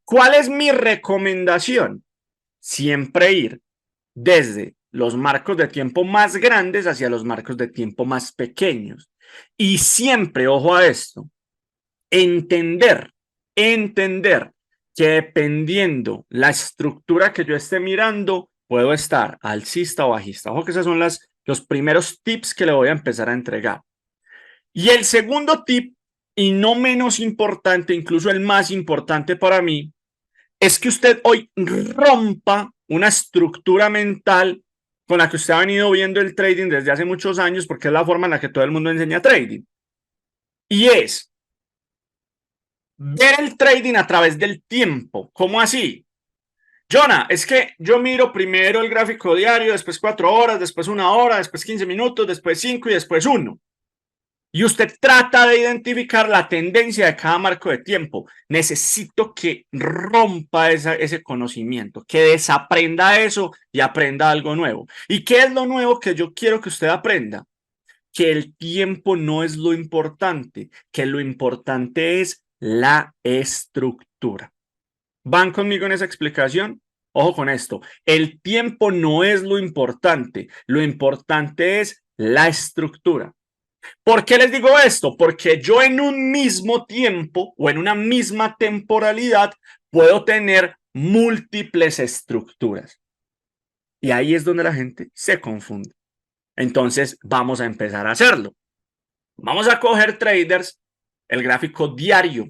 ¿Cuál es mi recomendación? Siempre ir desde los marcos de tiempo más grandes hacia los marcos de tiempo más pequeños. Y siempre, ojo a esto, entender, entender que dependiendo la estructura que yo esté mirando, puedo estar alcista o bajista. Ojo que esos son los primeros tips que le voy a empezar a entregar. Y el segundo tip, y no menos importante, incluso el más importante para mí, es que usted hoy rompa una estructura mental con la que usted ha venido viendo el trading desde hace muchos años, porque es la forma en la que todo el mundo enseña trading. Y es ver el trading a través del tiempo. ¿Cómo así? Jonah, es que yo miro primero el gráfico diario, después 4 horas, después 1 hora, después 15 minutos, después 5 y después 1. Y usted trata de identificar la tendencia de cada marco de tiempo. Necesito que rompa ese conocimiento, que desaprenda eso y aprenda algo nuevo. ¿Y qué es lo nuevo que yo quiero que usted aprenda? Que el tiempo no es lo importante, que lo importante es la estructura. ¿Van conmigo en esa explicación? Ojo con esto. El tiempo no es lo importante es la estructura. ¿Por qué les digo esto? Porque yo en un mismo tiempo o en una misma temporalidad puedo tener múltiples estructuras. Y ahí es donde la gente se confunde. Entonces vamos a empezar a hacerlo. Vamos a coger traders el gráfico diario.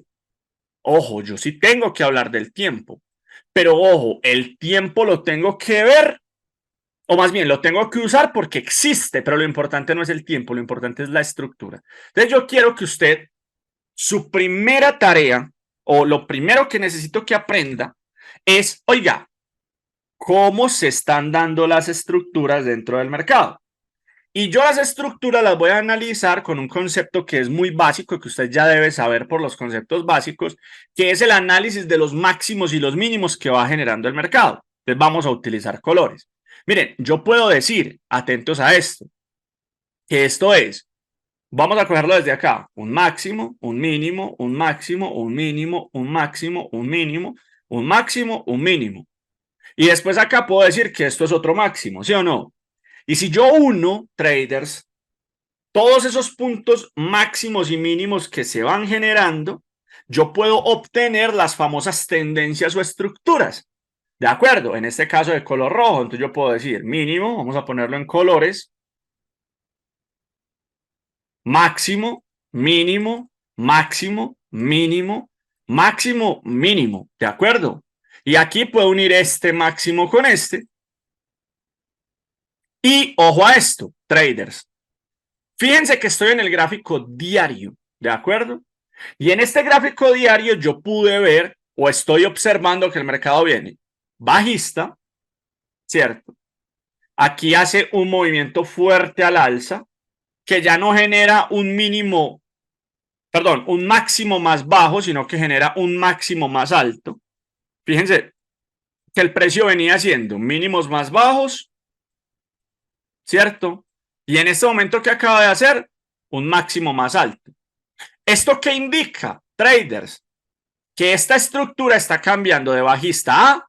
Ojo, yo sí tengo que hablar del tiempo. Pero ojo, el tiempo lo tengo que ver, o más bien lo tengo que usar porque existe, pero lo importante no es el tiempo, lo importante es la estructura. Entonces yo quiero que usted su primera tarea o lo primero que necesito que aprenda es, oiga, cómo se están dando las estructuras dentro del mercado. Y yo las estructuras las voy a analizar con un concepto que es muy básico, que usted ya debe saber por los conceptos básicos, que es el análisis de los máximos y los mínimos que va generando el mercado. Entonces vamos a utilizar colores. Miren, yo puedo decir, atentos a esto, que esto es. Vamos a cogerlo desde acá. Un máximo, un mínimo, un máximo, un mínimo, un máximo, un mínimo, un máximo, un mínimo. Y después acá puedo decir que esto es otro máximo, ¿sí o no? Y si yo uno, traders, todos esos puntos máximos y mínimos que se van generando, yo puedo obtener las famosas tendencias o estructuras. ¿De acuerdo? En este caso de color rojo, entonces yo puedo decir mínimo, vamos a ponerlo en colores, máximo, mínimo, máximo, mínimo, máximo, mínimo, ¿de acuerdo? Y aquí puedo unir este máximo con este. Y ojo a esto, traders. Fíjense que estoy en el gráfico diario, ¿de acuerdo? Y en este gráfico diario yo pude ver o estoy observando que el mercado viene bajista, ¿cierto? Aquí hace un movimiento fuerte al alza que ya no genera un mínimo, perdón, un máximo más bajo, sino que genera un máximo más alto. Fíjense que el precio venía siendo mínimos más bajos, ¿cierto? Y en este momento que acaba de hacer, un máximo más alto. ¿Esto qué indica, traders? Que esta estructura está cambiando de bajista a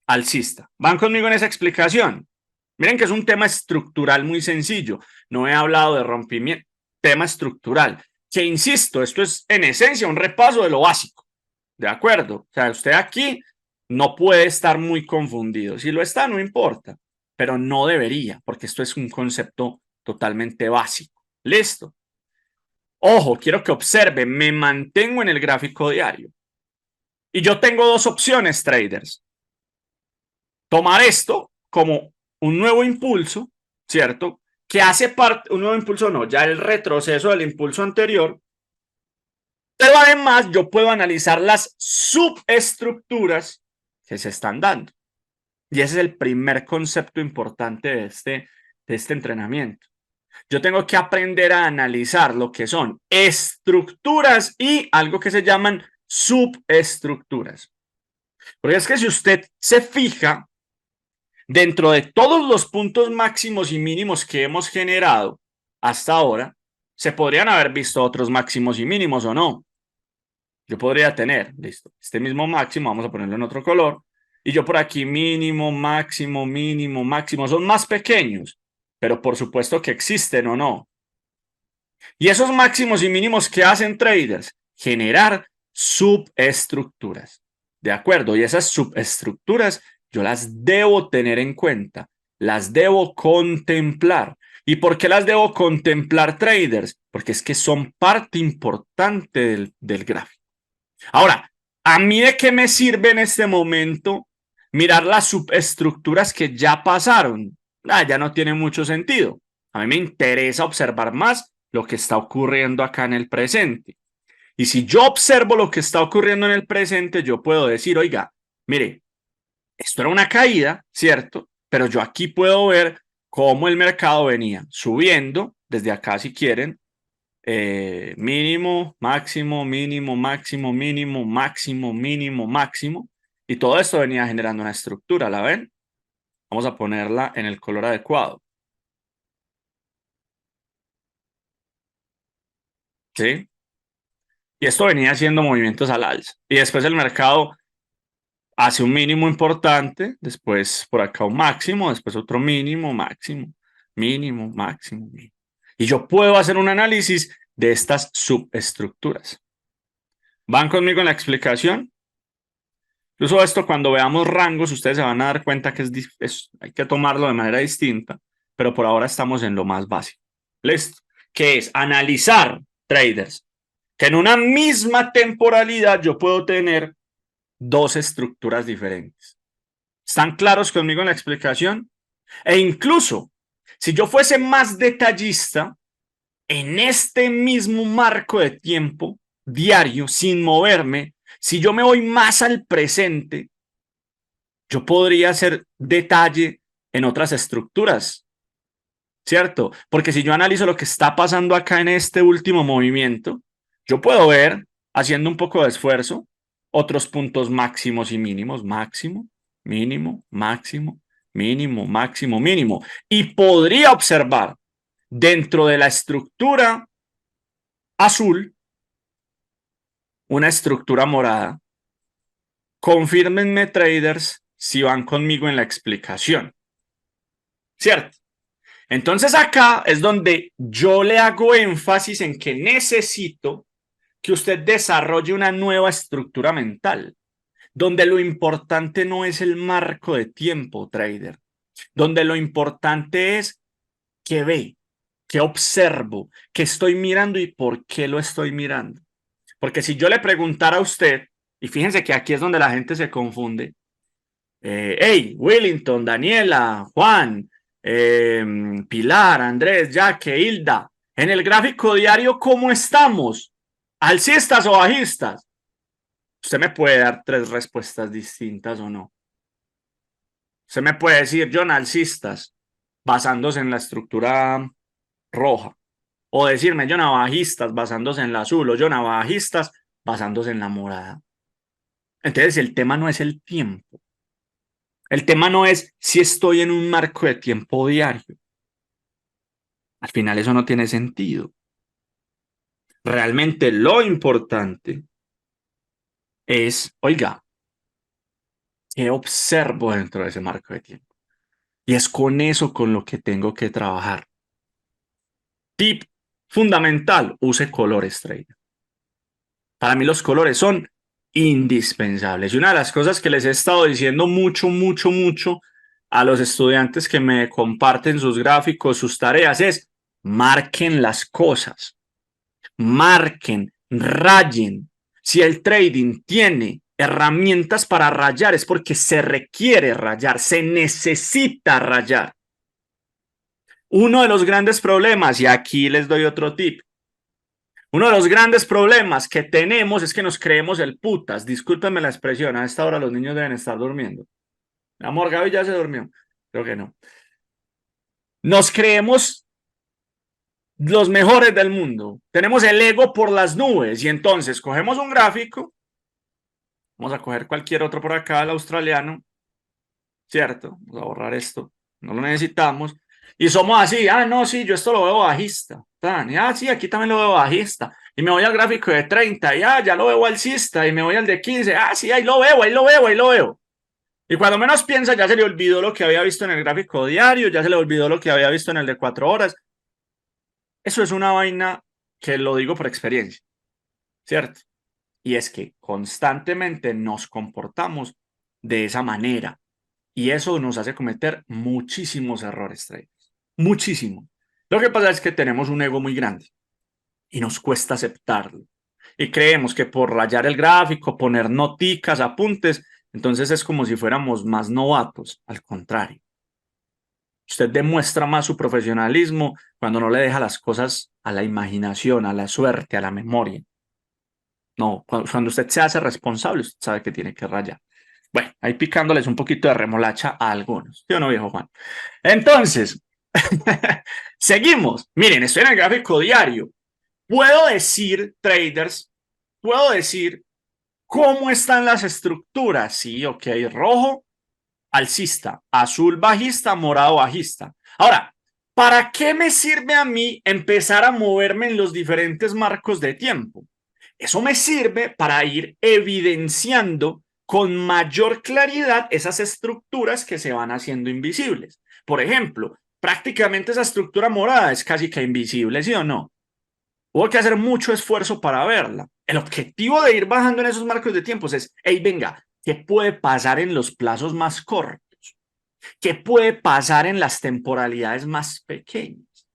alcista. ¿Van conmigo en esa explicación? Miren que es un tema estructural muy sencillo. No he hablado de rompimiento, tema estructural. Que insisto, esto es en esencia un repaso de lo básico. ¿De acuerdo? O sea, usted aquí no puede estar muy confundido. Si lo está, no importa, pero no debería, porque esto es un concepto totalmente básico. Listo. Ojo, quiero que observe, me mantengo en el gráfico diario. Y yo tengo dos opciones, traders. Tomar esto como un nuevo impulso, ¿cierto? Que hace parte, un nuevo impulso no, ya el retroceso del impulso anterior. Pero además yo puedo analizar las subestructuras que se están dando. Y ese es el primer concepto importante de este entrenamiento. Yo tengo que aprender a analizar lo que son estructuras y algo que se llaman subestructuras. Porque es que si usted se fija, dentro de todos los puntos máximos y mínimos que hemos generado hasta ahora, se podrían haber visto otros máximos y mínimos o no. Yo podría tener, listo, este mismo máximo, vamos a ponerlo en otro color, y yo por aquí mínimo, máximo, mínimo, máximo, son más pequeños, pero por supuesto que existen o no. Y esos máximos y mínimos que hacen traders, generar subestructuras. ¿De acuerdo? Y esas subestructuras yo las debo tener en cuenta, las debo contemplar. ¿Y por qué las debo contemplar, traders? Porque es que son parte importante del gráfico. Ahora, ¿a mí de qué me sirve en este momento mirar las subestructuras que ya pasaron? Ya no tiene mucho sentido. A mí me interesa observar más lo que está ocurriendo acá en el presente. Y si yo observo lo que está ocurriendo en el presente, yo puedo decir, oiga, mire, esto era una caída, ¿cierto? Pero yo aquí puedo ver cómo el mercado venía subiendo, desde acá si quieren, mínimo, máximo, mínimo, máximo, mínimo, máximo, mínimo, máximo. Y todo esto venía generando una estructura, ¿la ven? Vamos a ponerla en el color adecuado. ¿Sí? Y esto venía haciendo movimientos al alza. Y después el mercado hace un mínimo importante, después por acá un máximo, después otro mínimo, máximo, mínimo, máximo, mínimo. Y yo puedo hacer un análisis de estas subestructuras. ¿Van conmigo en la explicación? Incluso esto cuando veamos rangos, ustedes se van a dar cuenta que hay que tomarlo de manera distinta, pero por ahora estamos en lo más básico. ¿Listo? Que es analizar traders, que en una misma temporalidad yo puedo tener dos estructuras diferentes. ¿Están claros conmigo en la explicación? E incluso, si yo fuese más detallista, en este mismo marco de tiempo diario, sin moverme, si yo me voy más al presente, yo podría hacer detalle en otras estructuras, ¿cierto? Porque si yo analizo lo que está pasando acá en este último movimiento, yo puedo ver, haciendo un poco de esfuerzo, otros puntos máximos y mínimos, máximo, mínimo, máximo, mínimo, máximo, mínimo. Y podría observar dentro de la estructura azul una estructura morada. Confírmenme, traders, si van conmigo en la explicación, ¿cierto? Entonces acá es donde yo le hago énfasis en que necesito que usted desarrolle una nueva estructura mental, donde lo importante no es el marco de tiempo, trader, donde lo importante es qué ve, qué observo, qué estoy mirando y por qué lo estoy mirando. Porque si yo le preguntara a usted, y fíjense que aquí es donde la gente se confunde, hey, Willington, Daniela, Juan, Pilar, Andrés, Jaque, Hilda, en el gráfico diario, ¿cómo estamos? ¿Alcistas o bajistas? Usted me puede dar tres respuestas distintas o no. Usted me puede decir, John, alcistas, basándose en la estructura roja. O decirme, John, bajistas, basándose en la azul. O John, bajistas, basándose en la morada. Entonces, el tema no es el tiempo. El tema no es si estoy en un marco de tiempo diario. Al final eso no tiene sentido. Realmente lo importante es, oiga, ¿qué observo dentro de ese marco de tiempo? Y es con eso con lo que tengo que trabajar. Tip fundamental, use colores, trader. Para mí los colores son indispensables. Y una de las cosas que les he estado diciendo mucho a los estudiantes que me comparten sus gráficos, sus tareas, es marquen las cosas. Marquen, rayen. Si el trading tiene herramientas para rayar es porque se requiere rayar, se necesita rayar. Uno de los grandes problemas, y aquí les doy otro tip, uno de los grandes problemas que tenemos es que nos creemos el putas. Discúlpenme la expresión, a esta hora los niños deben estar durmiendo. Amor, Gaby ya se durmió. Creo que no. Nos creemos los mejores del mundo. Tenemos el ego por las nubes y entonces cogemos un gráfico, vamos a coger cualquier otro por acá, el australiano, ¿cierto? Vamos a borrar esto, no lo necesitamos. Y somos así, no, sí, yo esto lo veo bajista. Tan, sí, aquí también lo veo bajista. Y me voy al gráfico de 30, y ya lo veo alcista. Y me voy al de 15, sí, ahí lo veo, ahí lo veo, ahí lo veo. Y cuando menos piensa, ya se le olvidó lo que había visto en el gráfico diario, ya se le olvidó lo que había visto en el de 4 horas. Eso es una vaina que lo digo por experiencia, ¿cierto? Y es que constantemente nos comportamos de esa manera. Y eso nos hace cometer muchísimos errores, traders. Muchísimo. Lo que pasa es que tenemos un ego muy grande y nos cuesta aceptarlo. Y creemos que por rayar el gráfico, poner noticas, apuntes, entonces es como si fuéramos más novatos. Al contrario. Usted demuestra más su profesionalismo cuando no le deja las cosas a la imaginación, a la suerte, a la memoria. No, cuando usted se hace responsable, usted sabe que tiene que rayar. Bueno, ahí picándoles un poquito de remolacha a algunos. ¿Sí o no, viejo Juan? Entonces, seguimos. Miren, estoy en el gráfico diario. Puedo decir, traders, puedo decir cómo están las estructuras. Sí, ok, rojo, alcista, azul bajista, morado bajista. Ahora, ¿para qué me sirve a mí empezar a moverme en los diferentes marcos de tiempo? Eso me sirve para ir evidenciando con mayor claridad esas estructuras que se van haciendo invisibles. Por ejemplo, prácticamente esa estructura morada es casi que invisible, ¿sí o no? Hubo que hacer mucho esfuerzo para verla. El objetivo de ir bajando en esos marcos de tiempos es, hey, venga, ¿qué puede pasar en los plazos más cortos? ¿Qué puede pasar en las temporalidades más pequeñas?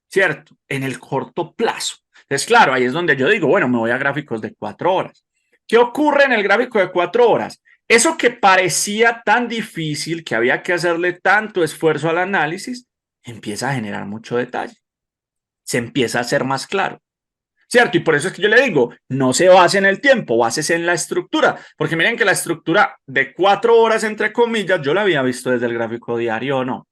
¿Cierto? En el corto plazo. Entonces, claro, ahí es donde yo digo, bueno, me voy a gráficos de 4 horas. ¿Qué ocurre en el gráfico de 4 horas? Eso que parecía tan difícil, que había que hacerle tanto esfuerzo al análisis, empieza a generar mucho detalle. Se empieza a hacer más claro. ¿Cierto? Y por eso es que yo le digo, no se base en el tiempo, básese en la estructura, porque miren que la estructura de 4 horas, entre comillas, yo la había visto desde el gráfico diario o no,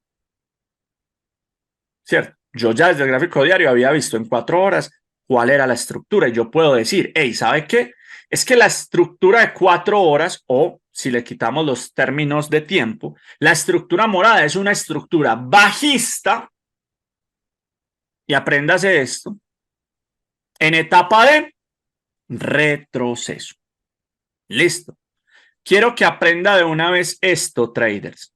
¿cierto? Yo ya desde el gráfico diario había visto en 4 horas cuál era la estructura y yo puedo decir, hey, ¿sabe qué? Es que la estructura de 4 horas, o si le quitamos los términos de tiempo, la estructura morada es una estructura bajista, y apréndase esto, en etapa de retroceso. Listo. Quiero que aprenda de una vez esto, traders.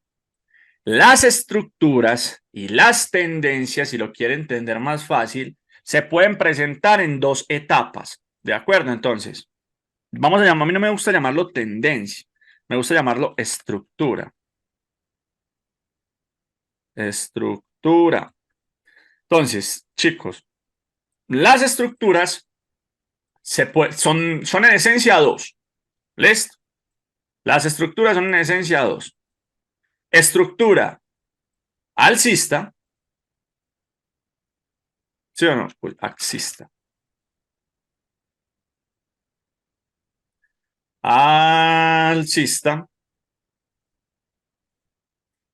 Las estructuras y las tendencias, si lo quiere entender más fácil, se pueden presentar en dos etapas. ¿De acuerdo? Entonces, vamos a llamar, a mí no me gusta llamarlo tendencia, me gusta llamarlo estructura. Estructura. Entonces, chicos, las estructuras son en esencia dos. ¿Listo? Las estructuras son en esencia dos. Estructura alcista, ¿sí o no? Pues alcista. Alcista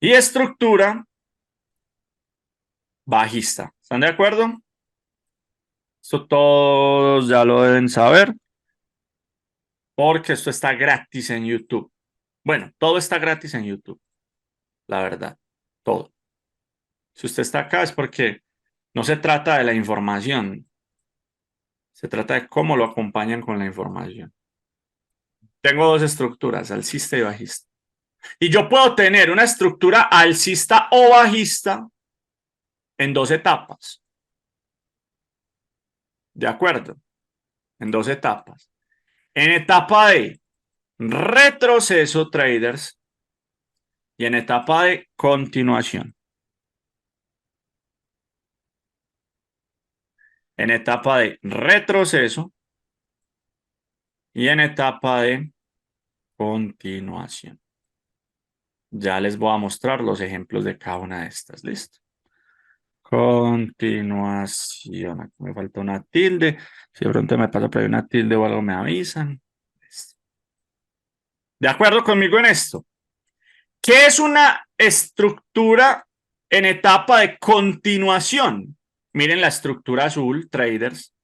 y estructura bajista. ¿Están de acuerdo? Esto todos ya lo deben saber porque esto está gratis en YouTube. Bueno, todo está gratis en YouTube, la verdad, todo. Si usted está acá es porque no se trata de la información, se trata de cómo lo acompañan con la información. Tengo dos estructuras, alcista y bajista. Y yo puedo tener una estructura alcista o bajista en dos etapas. ¿De acuerdo? En dos etapas. En etapa de retroceso, traders, y en etapa de continuación. En etapa de retroceso y en etapa de continuación. Ya les voy a mostrar los ejemplos de cada una de estas. ¿Listo? Continuación. Aquí me falta una tilde. Si de pronto me pasa por ahí una tilde o algo, me avisan. ¿Listo? ¿De acuerdo conmigo en esto? ¿Qué es una estructura en etapa de continuación? Miren la estructura azul, traders.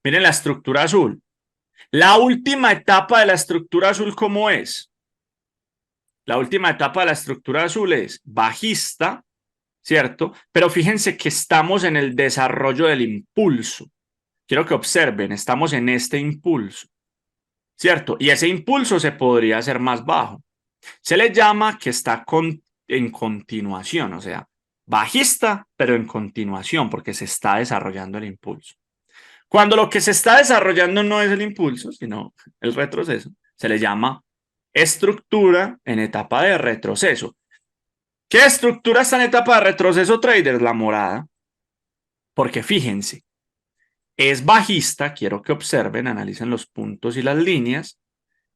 Miren la estructura azul. La última etapa de la estructura azul, ¿cómo es? La última etapa de la estructura azul es bajista ¿cierto? Pero fíjense que estamos en el desarrollo del impulso. Quiero que observen, estamos en este impulso, ¿cierto? Y ese impulso se podría hacer más bajo. Se le llama que está en continuación, o sea, bajista, pero en continuación, porque se está desarrollando el impulso. Cuando lo que se está desarrollando no es el impulso, sino el retroceso, se le llama estructura en etapa de retroceso. ¿Qué estructura está en etapa de retroceso, traders? La morada. Porque fíjense, es bajista, quiero que observen, analicen los puntos y las líneas.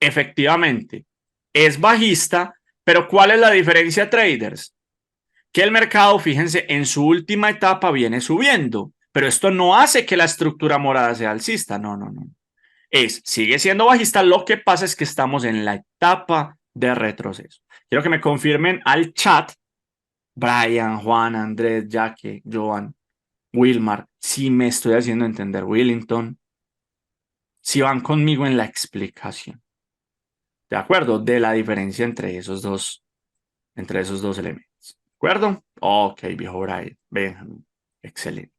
Efectivamente, es bajista, pero ¿cuál es la diferencia, traders? Que el mercado, fíjense, en su última etapa viene subiendo, pero esto no hace que la estructura morada sea alcista, no, no, no. Sigue siendo bajista, lo que pasa es que estamos en la etapa de retroceso. Quiero que me confirmen al chat, Brian, Juan, Andrés, Jaque, Joan, Wilmar, si me estoy haciendo entender, Willington, si van conmigo en la explicación, ¿de acuerdo? De la diferencia entre esos dos elementos, ¿de acuerdo? Ok, viejo Brian, Benjamin, excelente.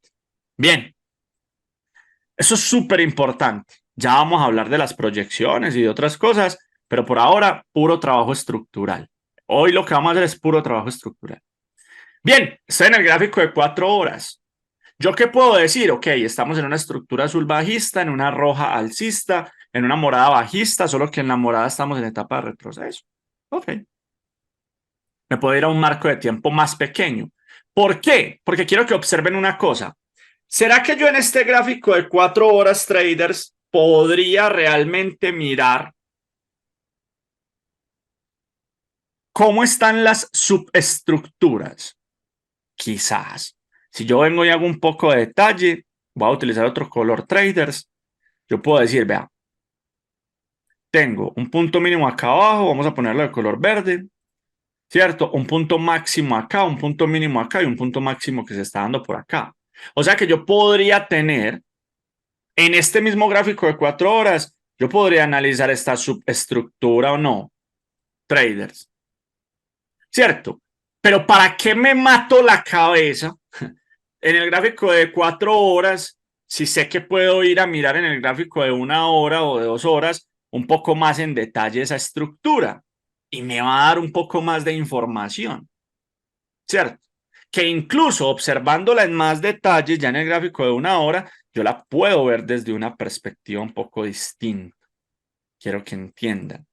Bien, eso es súper importante. Ya vamos a hablar de las proyecciones y de otras cosas, pero por ahora, puro trabajo estructural. Hoy lo que vamos a hacer es puro trabajo estructural. Bien, estoy en el gráfico de 4 horas. ¿Yo qué puedo decir? Ok, estamos en una estructura azul bajista, en una roja alcista, en una morada bajista, solo que en la morada estamos en etapa de retroceso. Ok. Me puedo ir a un marco de tiempo más pequeño. ¿Por qué? Porque quiero que observen una cosa. ¿Será que yo en este gráfico de 4 horas, traders, podría realmente mirar cómo están las subestructuras? Quizás. Si yo vengo y hago un poco de detalle, voy a utilizar otro color, traders. Yo puedo decir, vea, tengo un punto mínimo acá abajo, vamos a ponerlo de color verde, ¿cierto? Un punto máximo acá, un punto mínimo acá y un punto máximo que se está dando por acá. O sea que yo podría tener, en este mismo gráfico de 4 horas, yo podría analizar esta subestructura o no, traders, ¿cierto? Pero ¿para qué me mato la cabeza en el gráfico de 4 horas si sé que puedo ir a mirar en el gráfico de 1 hora o de 2 horas un poco más en detalle esa estructura y me va a dar un poco más de información, ¿cierto? Que incluso observándola en más detalle ya en el gráfico de 1 hora, yo la puedo ver desde una perspectiva un poco distinta. Quiero que entiendan.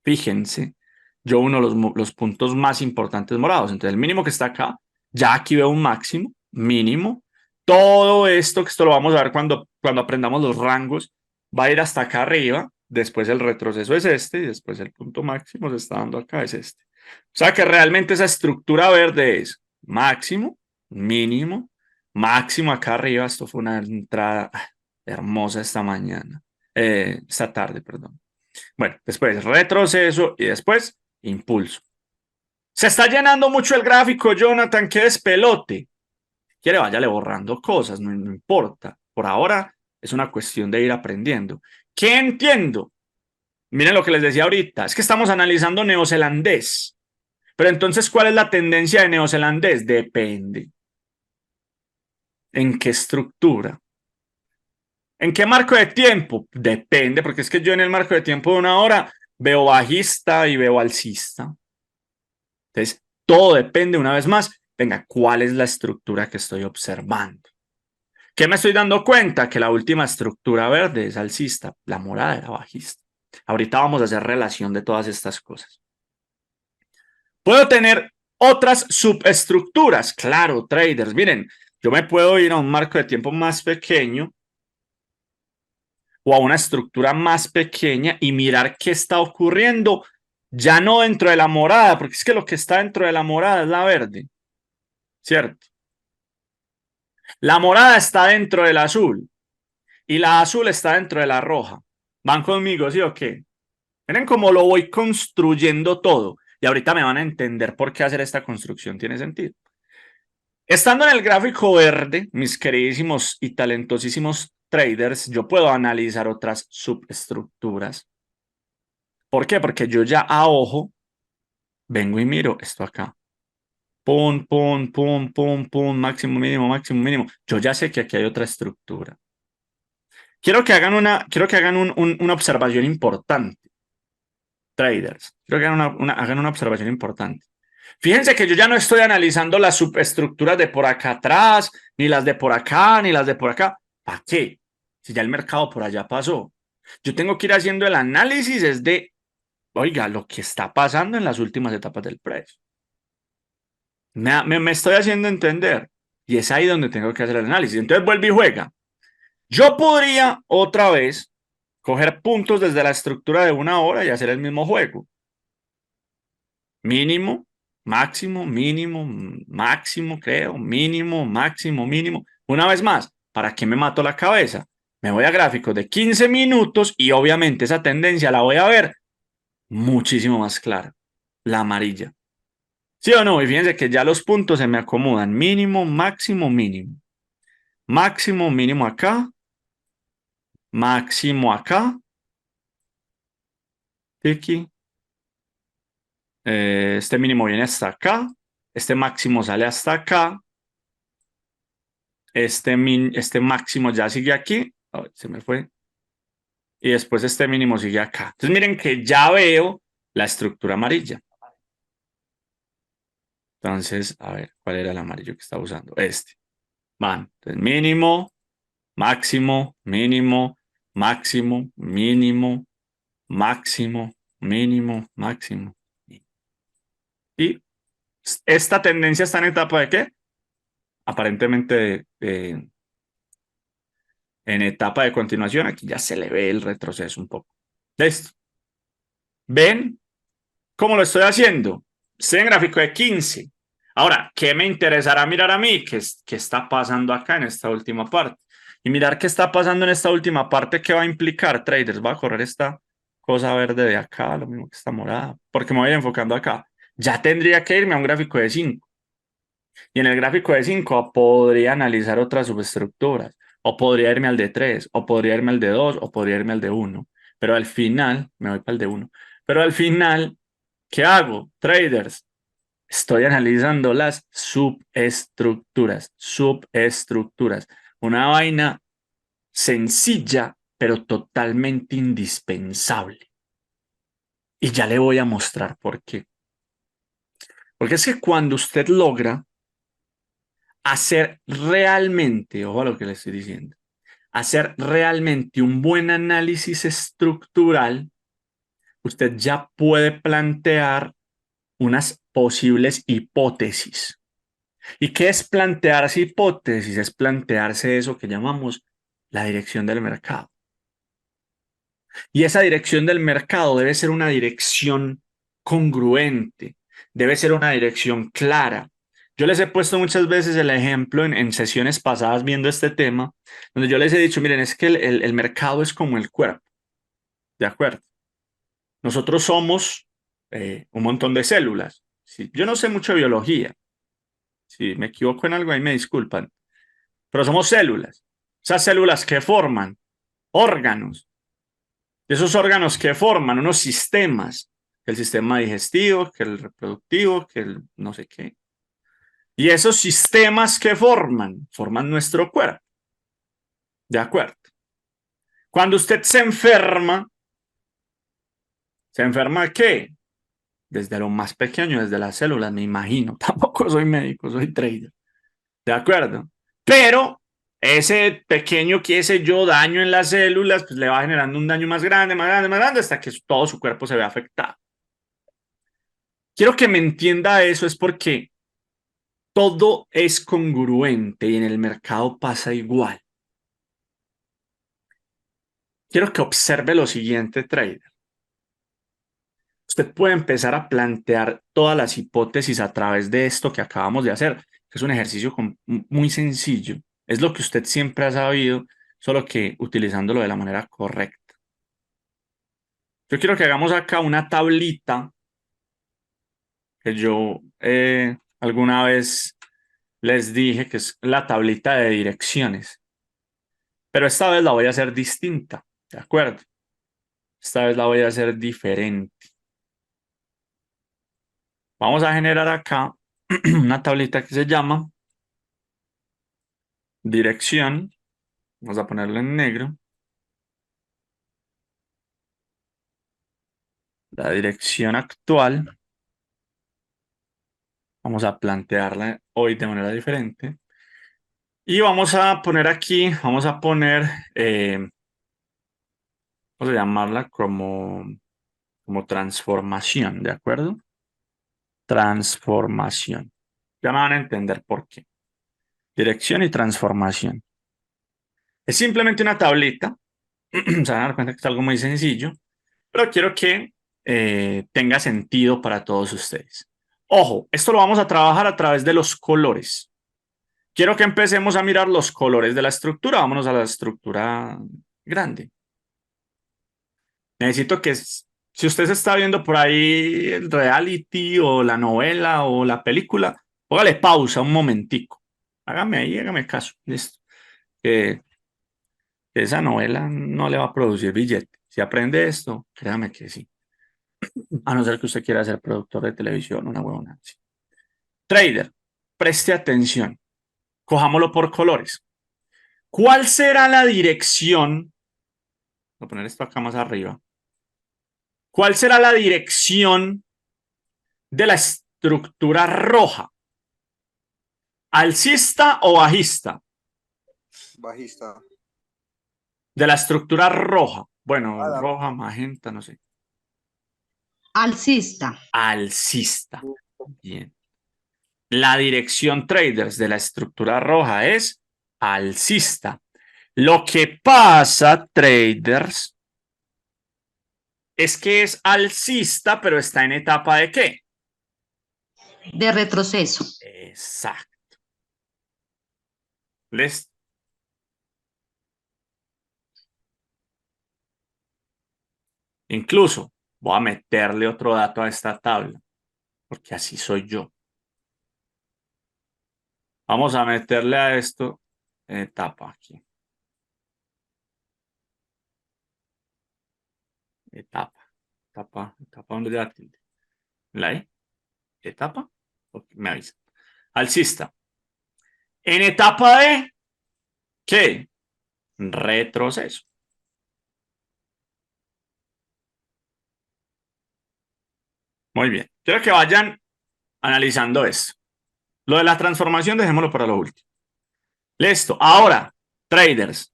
Fíjense, yo uno de los puntos más importantes morados. Entonces, el mínimo que está acá, ya aquí veo un máximo, mínimo. Todo esto, que esto lo vamos a ver cuando aprendamos los rangos, va a ir hasta acá arriba. Después el retroceso es este y después el punto máximo se está dando acá, es este. O sea que realmente esa estructura verde es máximo, mínimo, máximo acá arriba. Esto fue una entrada hermosa esta tarde, perdón. Bueno, después retroceso y después impulso. Se está llenando mucho el gráfico, Jonathan, qué despelote. Quiere, váyale borrando cosas, no, no importa. Por ahora es una cuestión de ir aprendiendo. ¿Qué entiendo? Miren lo que les decía ahorita, es que estamos analizando neozelandés. Pero entonces, ¿cuál es la tendencia de neozelandés? Depende. ¿En qué estructura? ¿En qué marco de tiempo? Depende, porque es que yo en el marco de tiempo de 1 hora veo bajista y veo alcista. Entonces, todo depende una vez más. Venga, ¿cuál es la estructura que estoy observando? ¿Qué me estoy dando cuenta? Que la última estructura verde es alcista, la morada era bajista. Ahorita vamos a hacer relación de todas estas cosas. Puedo tener otras subestructuras, claro, traders. Miren, yo me puedo ir a un marco de tiempo más pequeño o a una estructura más pequeña y mirar qué está ocurriendo, ya no dentro de la morada, porque es que lo que está dentro de la morada es la verde, ¿cierto? La morada está dentro del azul y la azul está dentro de la roja. ¿Van conmigo, sí o qué? Miren cómo lo voy construyendo todo. Y ahorita me van a entender por qué hacer esta construcción tiene sentido. Estando en el gráfico verde, mis queridísimos y talentosísimos traders, yo puedo analizar otras subestructuras. ¿Por qué? Porque yo ya a ojo vengo y miro esto acá. Pum, pum, pum, pum, pum, máximo, mínimo, máximo, mínimo. Yo ya sé que aquí hay otra estructura. Quiero que hagan una observación importante, traders. Quiero que hagan una observación importante. Fíjense que yo ya no estoy analizando las subestructuras de por acá atrás, ni las de por acá, ni las de por acá. ¿Para qué? Si ya el mercado por allá pasó. Yo tengo que ir haciendo el análisis es de, oiga, lo que está pasando en las últimas etapas del precio. Me estoy haciendo entender. Y es ahí donde tengo que hacer el análisis. Entonces vuelve y juega. Yo podría otra vez coger puntos desde la estructura de una hora y hacer el mismo juego. Mínimo, máximo, mínimo, máximo, creo, mínimo, máximo, mínimo. Una vez más, ¿para qué me mato la cabeza? Me voy a gráficos de 15 minutos y obviamente esa tendencia la voy a ver muchísimo más clara, la amarilla. ¿Sí o no? Y fíjense que ya los puntos se me acomodan. Mínimo, máximo, mínimo. Máximo, mínimo acá. Máximo acá. Tiki. Este mínimo viene hasta acá. Este máximo sale hasta acá. Este máximo ya sigue aquí. Ay, se me fue. Y después este mínimo sigue acá. Entonces miren que ya veo la estructura amarilla. Entonces, a ver, ¿cuál era el amarillo que estaba usando? Este. Van. Entonces, mínimo, máximo, mínimo, máximo, mínimo, máximo, mínimo, máximo. Y esta tendencia está en etapa de qué? Aparentemente en etapa de continuación. Aquí ya se le ve el retroceso un poco. ¿Listo? ¿Ven cómo lo estoy haciendo? Estoy en gráfico de 15. Ahora, ¿qué me interesará mirar a mí? ¿Qué está pasando acá en esta última parte? Y mirar qué está pasando en esta última parte, ¿qué va a implicar, traders? Va a correr esta cosa verde de acá, lo mismo que esta morada, porque me voy a ir enfocando acá. Ya tendría que irme a un gráfico de 5. Y en el gráfico de 5 podría analizar otras subestructuras, o podría irme al de 3, o podría irme al de 2, o podría irme al de 1. Pero al final, me voy para el de 1. Pero al final, ¿qué hago? Traders, estoy analizando las subestructuras, subestructuras. Una vaina sencilla, pero totalmente indispensable. Y ya le voy a mostrar por qué. Porque es que cuando usted logra hacer realmente, ojo a lo que le estoy diciendo, hacer realmente un buen análisis estructural, usted ya puede plantear unas posibles hipótesis. ¿Y qué es plantearse hipótesis? Es plantearse eso que llamamos la dirección del mercado. Y esa dirección del mercado debe ser una dirección congruente, debe ser una dirección clara. Yo les he puesto muchas veces el ejemplo en sesiones pasadas viendo este tema, donde yo les he dicho, miren, es que el mercado es como el cuerpo, ¿de acuerdo? Nosotros somos un montón de células. Sí, yo no sé mucho de biología. Si me equivoco en algo, ahí me disculpan. Pero somos células. Esas células que forman órganos. Esos órganos que forman unos sistemas. El sistema digestivo, que el reproductivo, que el no sé qué. Y esos sistemas que forman nuestro cuerpo. ¿De acuerdo? Cuando usted ¿se enferma de qué? Desde lo más pequeño, desde las células, me imagino. Tampoco soy médico, soy trader. ¿De acuerdo? Pero ese pequeño, qué sé yo, daño en las células, pues le va generando un daño más grande, más grande, más grande, hasta que todo su cuerpo se ve afectado. Quiero que me entienda eso, es porque todo es congruente y en el mercado pasa igual. Quiero que observe lo siguiente, trader. Usted puede empezar a plantear todas las hipótesis a través de esto que acabamos de hacer, que es un ejercicio muy sencillo. Es lo que usted siempre ha sabido, solo que utilizándolo de la manera correcta. Yo quiero que hagamos acá una tablita que yo alguna vez les dije que es la tablita de direcciones, pero esta vez la voy a hacer distinta, ¿de acuerdo? Esta vez la voy a hacer diferente. Vamos a generar acá una tablita que se llama dirección. Vamos a ponerlo en negro. La dirección actual. Vamos a plantearla hoy de manera diferente. Y vamos a poner aquí, vamos a poner, vamos a llamarla como transformación, ¿de acuerdo? Transformación. Ya me van a entender por qué. Dirección y transformación. Es simplemente una tablita. Se van a dar cuenta que es algo muy sencillo, pero quiero que tenga sentido para todos ustedes. Ojo, esto lo vamos a trabajar a través de los colores. Quiero que empecemos a mirar los colores de la estructura. Vámonos a la estructura grande. Necesito que, si usted se está viendo por ahí el reality o la novela o la película, póngale pausa un momentico. Hágame ahí, hágame caso. Listo. Que esa novela no le va a producir billete. Si aprende esto, créame que sí. A no ser que usted quiera ser productor de televisión, una huevona así. Trader, preste atención. Cojámoslo por colores. ¿Cuál será la dirección? Voy a poner esto acá más arriba. ¿Cuál será la dirección de la estructura roja? ¿Alcista o bajista? Bajista. De la estructura roja. Bueno, La roja, magenta, no sé. Alcista. Alcista. Bien. La dirección traders de la estructura roja es alcista. Lo que pasa, traders, es que es alcista, pero está en etapa de ¿qué? De retroceso. Exacto. ¿Les? Incluso voy a meterle otro dato a esta tabla, porque así soy yo. Vamos a meterle a esto etapa aquí. Etapa donde le da tilde. ¿La I? ¿Etapa? Okay, me avisa. Alcista. En etapa de ¿qué? Retroceso. Muy bien. Quiero que vayan analizando esto. Lo de la transformación, dejémoslo para lo último. Listo. Ahora, traders,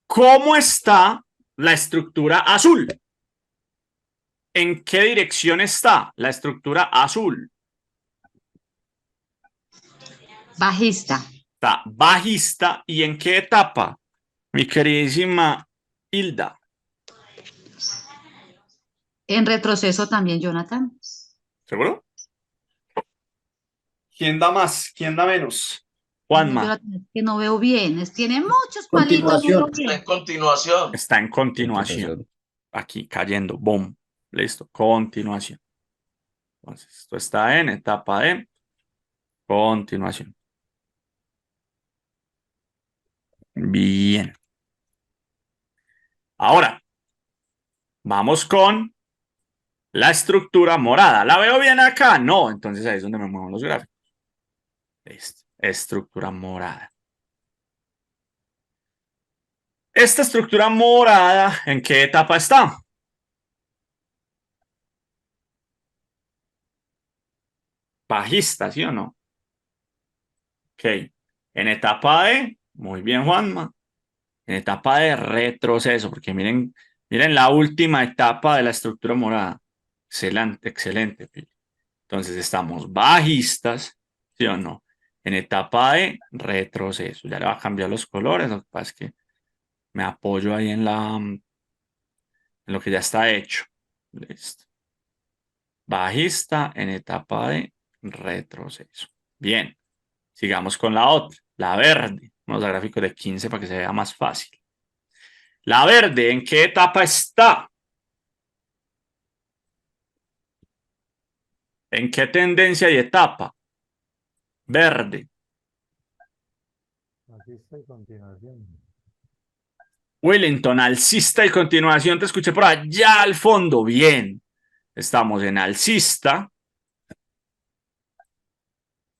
¿cómo está la estructura azul? ¿En qué dirección está la estructura azul? Bajista. Está bajista. ¿Y en qué etapa? Mi queridísima Hilda. En retroceso también, Jonathan. ¿Seguro? ¿Quién da más? ¿Quién da menos? No, Juanma. Jonathan, es que no veo bien. Tiene muchos palitos. No veo Continuación. Está bien. en continuación. Está en continuación. Aquí cayendo. Boom. Listo. Continuación. Entonces, esto está en etapa de continuación. Bien. Ahora, vamos con la estructura morada. ¿La veo bien acá? No. Entonces ahí es donde me mueven los gráficos. Listo. Estructura morada. Esta estructura morada, ¿en qué etapa está? Bajista, ¿sí o no? Ok. En etapa de, muy bien, Juanma. En etapa de retroceso, porque miren la última etapa de la estructura morada. Excelente, excelente. Entonces estamos bajistas, ¿sí o no? En etapa de retroceso. Ya le va a cambiar los colores, lo que pasa es que me apoyo ahí en lo que ya está hecho. Listo. Bajista en etapa de retroceso. Bien. Sigamos con la otra, la verde. Vamos a gráfico de 15 para que se vea más fácil. La verde, ¿en qué etapa está? ¿En qué tendencia y etapa? Verde. Alcista y continuación. Wellington, alcista y continuación. Te escuché por allá al fondo. Bien. Estamos en alcista.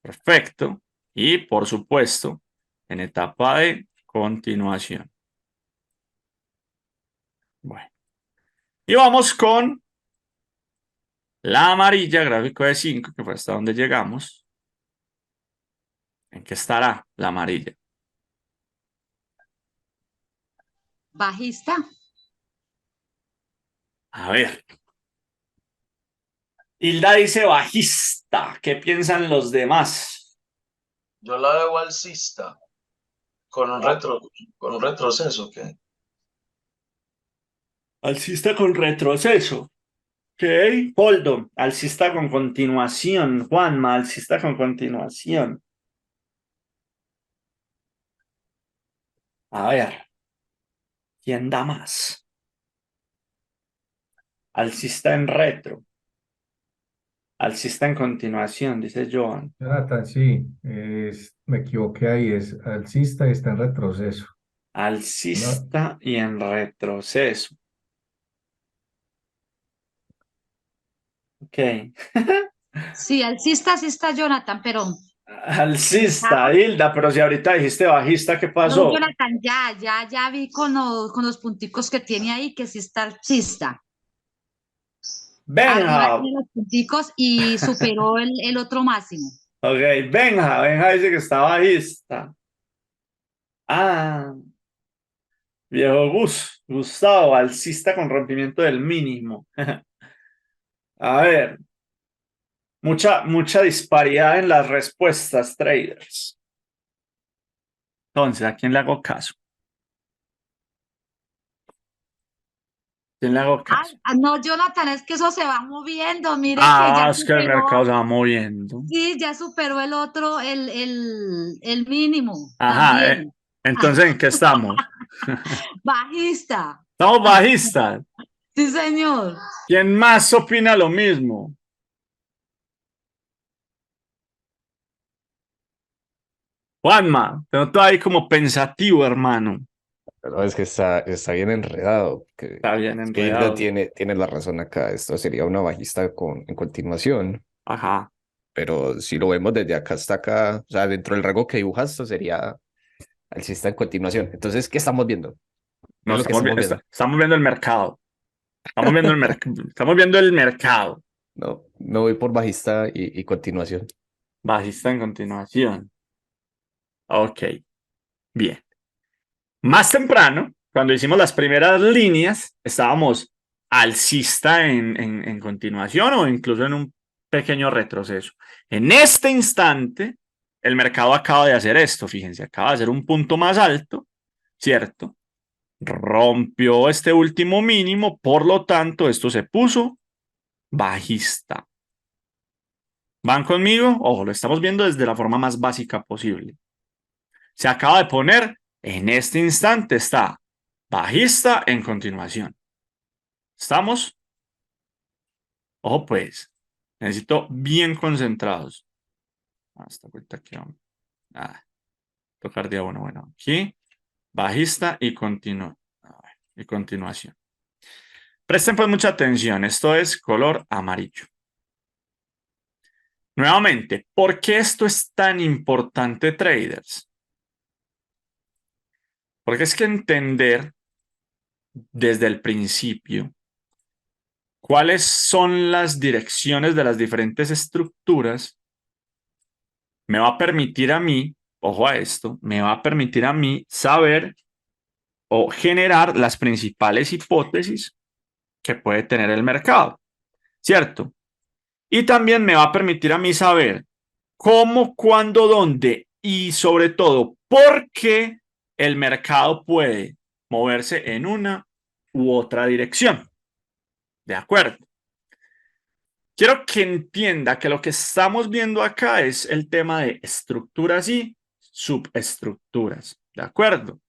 Perfecto. Y, por supuesto, en etapa de continuación. Bueno. Y vamos con la amarilla, gráfico de 5, que fue hasta donde llegamos. ¿En qué estará la amarilla? Bajista. A ver. Hilda dice bajista. ¿Qué piensan los demás? Yo la veo alcista, con un retroceso, ¿qué? Alcista con retroceso. Ok. Poldo, alcista con continuación. Juanma, alcista con continuación. A ver. ¿Quién da más? Alcista en retro. Alcista en continuación, dice Joan. Jonathan, sí, me equivoqué ahí, es alcista y está en retroceso. No, Alcista y en retroceso. Ok. Sí, alcista sí está Jonathan, pero Alcista, Hilda, pero si ahorita dijiste bajista, ¿qué no, pasó? Jonathan, ya vi con los punticos que tiene ahí que sí está alcista. Arriba Benja. tiene los punticos y superó el otro máximo. Ok, Benja dice que está bajista. Ah, viejo Gustavo, alcista con rompimiento del mínimo. A ver, mucha disparidad en las respuestas, traders. Entonces, ¿a quién le hago caso? ¿Quién le hago caso? No, Jonathan, es que eso se va moviendo. Mire que ya Es que el mercado se va moviendo. sí, ya superó el otro, el mínimo Ajá, también. entonces, ¿en qué estamos? Bajista. Estamos bajistas. Sí, señor. ¿Quién más opina lo mismo? Juanma, te noto ahí como pensativo, hermano. No, es que está bien enredado. Está bien Es que Hilda enredado. tiene la razón acá. Esto sería una bajista en continuación. Ajá. Pero si lo vemos desde acá hasta acá, o sea, dentro del rango que dibujaste sería alcista en continuación. Entonces, ¿qué estamos viendo? ¿Qué No, es lo que estamos viendo? estamos viendo el mercado. Estamos viendo el mercado. No, no voy por bajista y continuación. Bajista en continuación. Ok, bien. Más temprano, cuando hicimos las primeras líneas, estábamos alcista en continuación o incluso en un pequeño retroceso. En este instante, el mercado acaba de hacer esto, fíjense, acaba de hacer un punto más alto, ¿cierto? Rompió este último mínimo, por lo tanto, esto se puso bajista. ¿Van conmigo? Ojo, lo estamos viendo desde la forma más básica posible. Se acaba de poner, en este instante está bajista en continuación. ¿Estamos? Ojo pues, necesito bien concentrados. Esta vuelta aquí. Tocar día uno. Bueno, aquí, bajista y continuación. Presten pues mucha atención, esto es color amarillo. Nuevamente, ¿por qué esto es tan importante, traders? Porque es que entender desde el principio cuáles son las direcciones de las diferentes estructuras me va a permitir a mí, ojo a esto, me va a permitir a mí saber o generar las principales hipótesis que puede tener el mercado, ¿cierto? Y también me va a permitir a mí saber cómo, cuándo, dónde y sobre todo por qué el mercado puede moverse en una u otra dirección. ¿De acuerdo? Quiero que entienda que lo que estamos viendo acá es el tema de estructuras y subestructuras. ¿De acuerdo?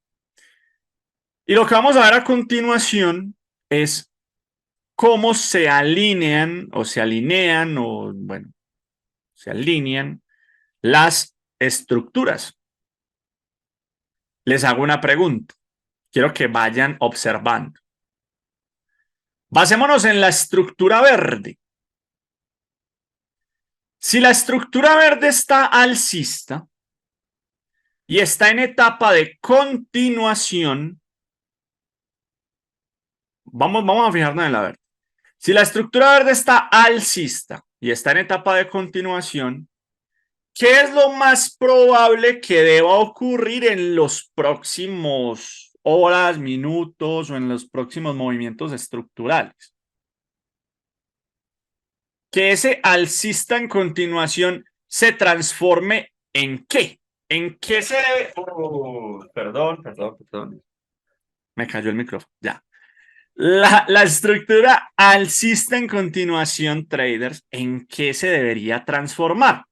Y lo que vamos a ver a continuación es cómo se alinean o se alinean o, bueno, se alinean las estructuras. Les hago una pregunta. Quiero que vayan observando. Basémonos en la estructura verde. Si la estructura verde está alcista y está en etapa de continuación, vamos a fijarnos en la verde. Si la estructura verde está alcista y está en etapa de continuación, ¿qué es lo más probable que deba ocurrir en los próximos horas, minutos o en los próximos movimientos estructurales? Que ese alcista en continuación se transforme ¿en qué? ¿En qué se debe? Perdón. Me cayó el micrófono, ya. La estructura alcista en continuación, traders, ¿en qué se debería transformar?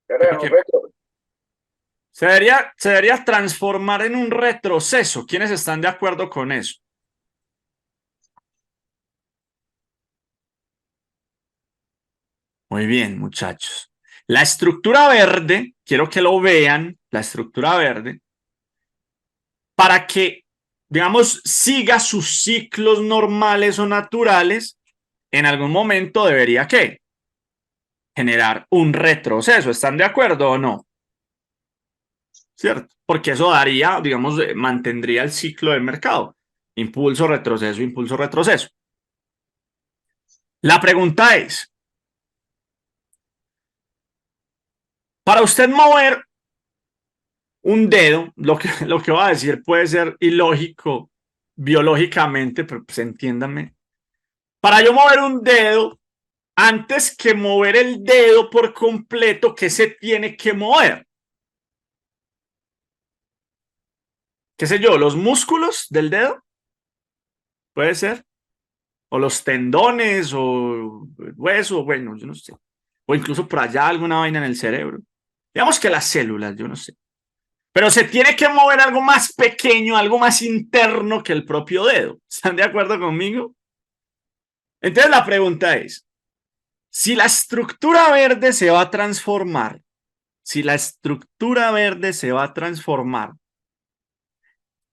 Creo que se debería transformar en un retroceso. ¿Quiénes están de acuerdo con eso? Muy bien, muchachos. La estructura verde, quiero que lo vean, la estructura verde, para que, digamos, siga sus ciclos normales o naturales, en algún momento debería, ¿qué? Generar un retroceso. ¿Están de acuerdo o no? ¿Cierto? Porque eso daría, digamos, mantendría el ciclo del mercado. Impulso, retroceso, impulso, retroceso. La pregunta es, para usted mover un dedo, lo que va a decir puede ser ilógico biológicamente, pero pues entiéndame. Para yo mover un dedo, antes que mover el dedo por completo, ¿qué se tiene que mover? ¿Qué sé yo? ¿Los músculos del dedo? Puede ser. O los tendones, o el hueso, bueno, yo no sé. O incluso por allá alguna vaina en el cerebro. Digamos que las células, yo no sé. Pero se tiene que mover algo más pequeño, algo más interno que el propio dedo. ¿Están de acuerdo conmigo? Entonces la pregunta es, si la estructura verde se va a transformar,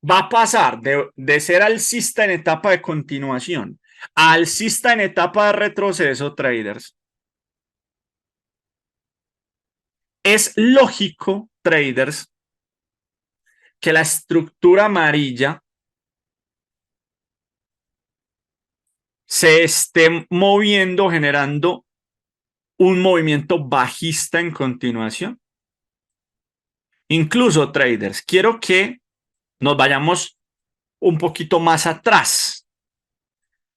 va a pasar de ser alcista en etapa de continuación a alcista en etapa de retroceso, traders. Es lógico, traders, que la estructura amarilla se esté moviendo, generando un movimiento bajista en continuación. Incluso, traders, quiero que nos vayamos un poquito más atrás.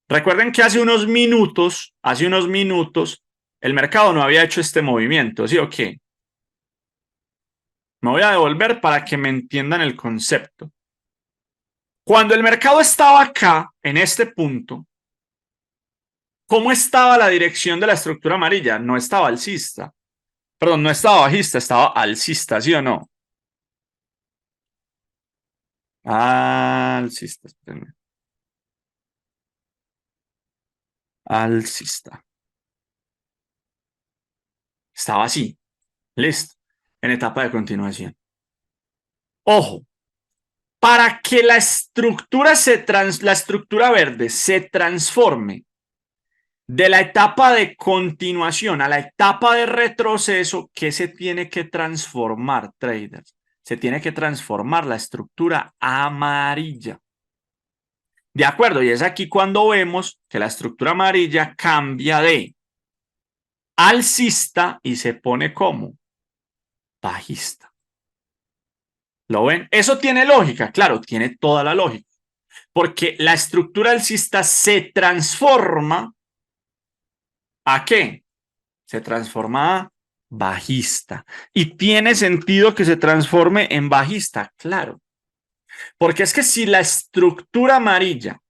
Recuerden que hace unos minutos, el mercado no había hecho este movimiento, ¿sí o qué? Me voy a devolver para que me entiendan el concepto. Cuando el mercado estaba acá, en este punto, ¿cómo estaba la dirección de la estructura amarilla? No estaba alcista. Perdón, no estaba bajista, estaba alcista, ¿sí o no? Alcista, espérenme. Alcista. Estaba así. Listo. En etapa de continuación. Ojo. Para que la estructura verde se transforme de la etapa de continuación a la etapa de retroceso, ¿qué se tiene que transformar, traders? Se tiene que transformar la estructura amarilla. De acuerdo, y es aquí cuando vemos que la estructura amarilla cambia de alcista y se pone como bajista. ¿Lo ven? Eso tiene lógica, claro, tiene toda la lógica. Porque la estructura alcista se transforma ¿a qué? Se transforma a bajista. Y tiene sentido que se transforme en bajista, claro. Porque es que si la estructura amarilla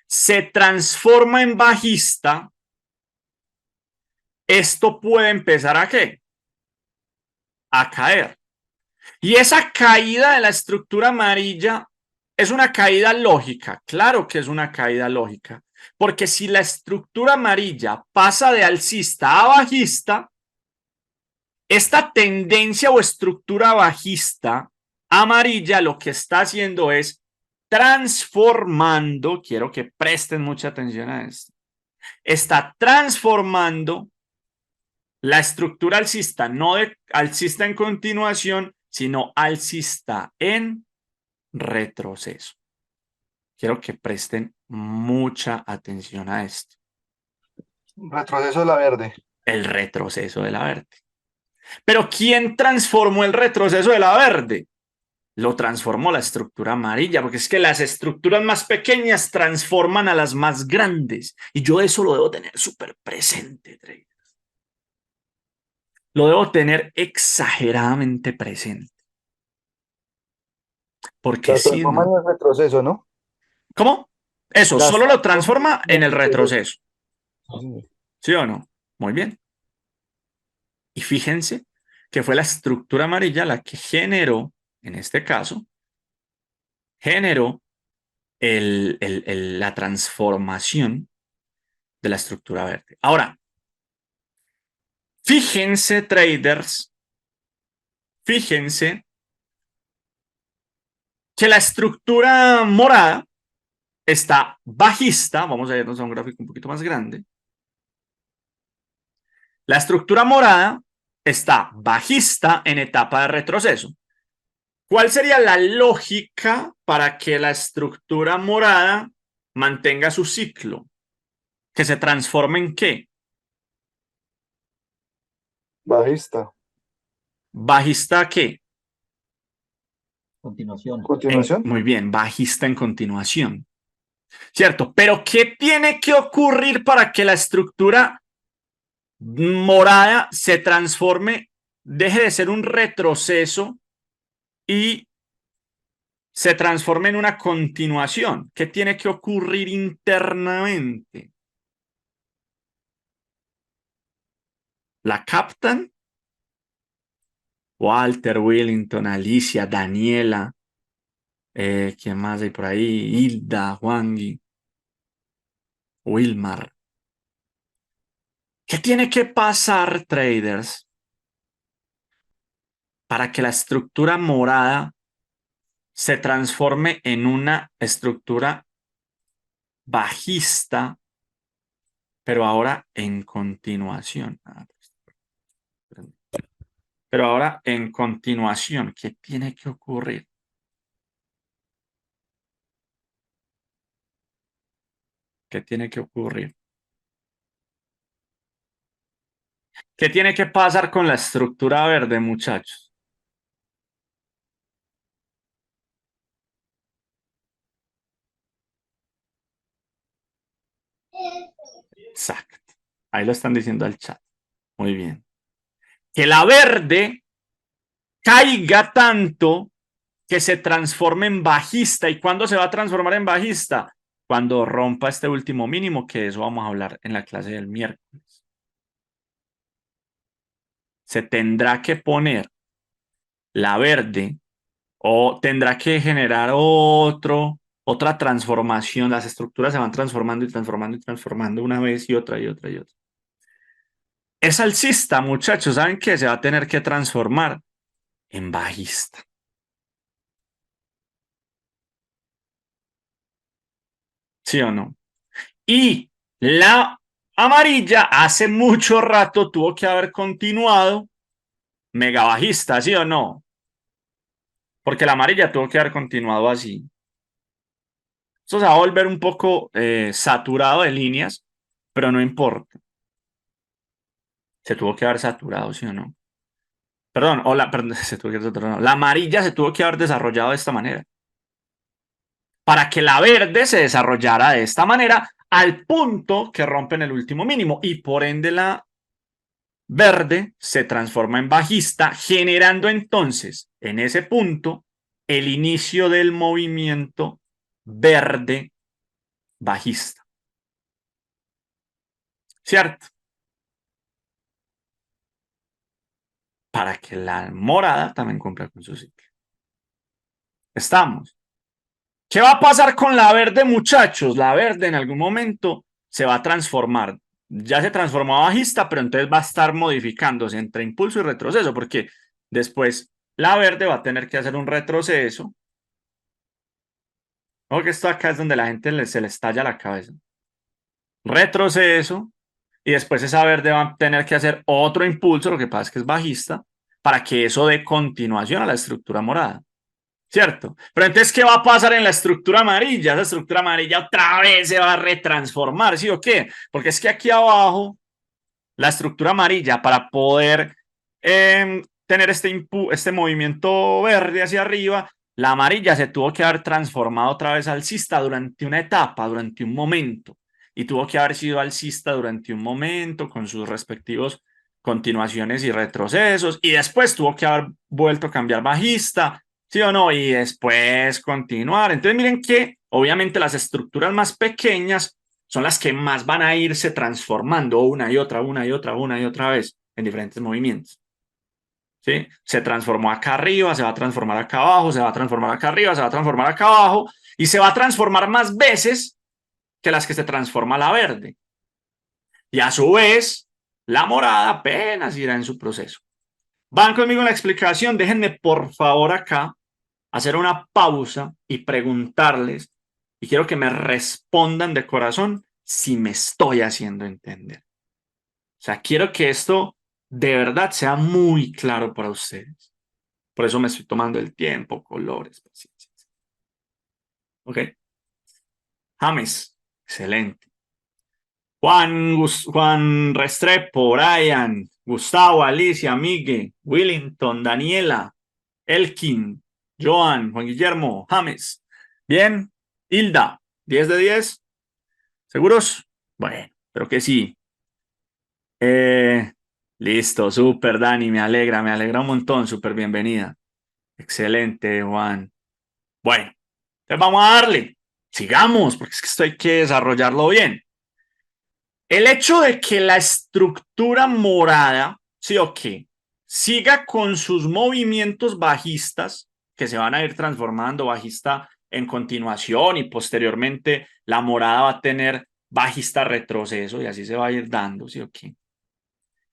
se transforma en bajista, esto puede empezar ¿a qué? A caer. Y esa caída de la estructura amarilla es una caída lógica. Claro que es una caída lógica. Porque si la estructura amarilla pasa de alcista a bajista, esta tendencia o estructura bajista amarilla lo que está haciendo es transformando, quiero que presten mucha atención a esto, está transformando la estructura alcista, no de alcista en continuación, sino alcista en retroceso. Quiero que presten mucha atención a esto. Retroceso de la verde. El retroceso de la verde. Pero ¿quién transformó el retroceso de la verde? Lo transformó la estructura amarilla, porque es que las estructuras más pequeñas transforman a las más grandes. Y yo eso lo debo tener súper presente, traders. Lo debo tener exageradamente presente. Porque Las si transforman no... en retroceso, ¿no? ¿Cómo? Eso, Las solo lo transforman transforma en el retroceso. Sí. ¿Sí o no? Muy bien. Y fíjense que fue la estructura amarilla la que generó, en este caso, generó la transformación de la estructura verde. Ahora, fíjense, traders, fíjense que la estructura morada está bajista. Vamos a irnos a un gráfico un poquito más grande. La estructura morada está bajista en etapa de retroceso. ¿Cuál sería la lógica para que la estructura morada mantenga su ciclo? ¿Que se transforme en qué? Bajista. ¿Bajista qué? Continuación. Continuación. Muy bien, bajista en continuación. ¿Cierto? Pero ¿qué tiene que ocurrir para que la estructura morada se transforme, deje de ser un retroceso y se transforme en una continuación? ¿Qué tiene que ocurrir internamente? ¿La captan? Walter, Willington, Alicia, Daniela, ¿quién más hay por ahí? Hilda, Juangui, Wilmar. ¿Qué tiene que pasar, traders, para que la estructura morada se transforme en una estructura bajista, pero ahora en continuación? Pero ahora en continuación, ¿qué tiene que ocurrir? ¿Qué tiene que ocurrir? ¿Qué tiene que pasar con la estructura verde, muchachos? Exacto. Ahí lo están diciendo al chat. Muy bien. Que la verde caiga tanto que se transforme en bajista. ¿Y cuándo se va a transformar en bajista? Cuando rompa este último mínimo, que eso vamos a hablar en la clase del miércoles. Se tendrá que poner la verde o tendrá que generar otra transformación. Las estructuras se van transformando y transformando y transformando una vez y otra y otra y otra. Es alcista, muchachos. ¿Saben qué? Se va a tener que transformar en bajista. ¿Sí o no? Y la amarilla hace mucho rato tuvo que haber continuado mega bajista, ¿sí o no? Porque la amarilla tuvo que haber continuado así. Esto se va a volver un poco saturado de líneas, pero no importa. Se tuvo que haber saturado, ¿sí o no? Perdón, se tuvo que haber saturado. La amarilla se tuvo que haber desarrollado de esta manera. Para que la verde se desarrollara de esta manera al punto que rompen el último mínimo y por ende la verde se transforma en bajista, generando entonces en ese punto el inicio del movimiento verde bajista. ¿Cierto? Para que la morada también cumpla con su ciclo. Estamos. ¿Qué va a pasar con la verde, muchachos? La verde en algún momento se va a transformar. Ya se transformó a bajista, pero entonces va a estar modificándose entre impulso y retroceso, porque después la verde va a tener que hacer un retroceso. Ojo que esto acá es donde la gente se le estalla la cabeza. retroceso, y después esa verde va a tener que hacer otro impulso, lo que pasa es que es bajista, para que eso dé continuación a la estructura morada. ¿Cierto? Pero entonces, ¿qué va a pasar en la estructura amarilla? Esa estructura amarilla otra vez se va a retransformar, ¿sí o qué? Porque es que aquí abajo, la estructura amarilla, para poder tener este movimiento verde hacia arriba, la amarilla se tuvo que haber transformado otra vez alcista durante una etapa, durante un momento. Y tuvo que haber sido alcista durante un momento con sus respectivos continuaciones y retrocesos. Y después tuvo que haber vuelto a cambiar bajista, ¿sí o no? Y después continuar. Entonces miren que obviamente las estructuras más pequeñas son las que más van a irse transformando una y otra vez en diferentes movimientos. ¿Sí? Se transformó acá arriba, se va a transformar acá abajo, se va a transformar acá arriba, se va a transformar acá abajo y se va a transformar más veces que las que se transforma la verde. Y a su vez, la morada apenas irá en su proceso. Van conmigo en la explicación, déjenme por favor acá hacer una pausa y preguntarles, y quiero que me respondan de corazón si me estoy haciendo entender. O sea, quiero que esto de verdad sea muy claro para ustedes. Por eso me estoy tomando el tiempo, colores, paciencia. ¿Ok? James, excelente. Juan Restrepo, Brian, Gustavo, Alicia, Miguel, Willington, Daniela, Elkin, Joan, Juan Guillermo, James. Bien. Hilda, 10 de 10. ¿Seguros? Bueno, pero que sí. Listo, súper, Dani, me alegra un montón, súper bienvenida. Excelente, Juan. Bueno, entonces vamos a darle. Sigamos, porque es que esto hay que desarrollarlo bien. El hecho de que la estructura morada, sí o qué, siga con sus movimientos bajistas, que se van a ir transformando bajista en continuación y posteriormente la morada va a tener bajista retroceso y así se va a ir dando, sí o qué.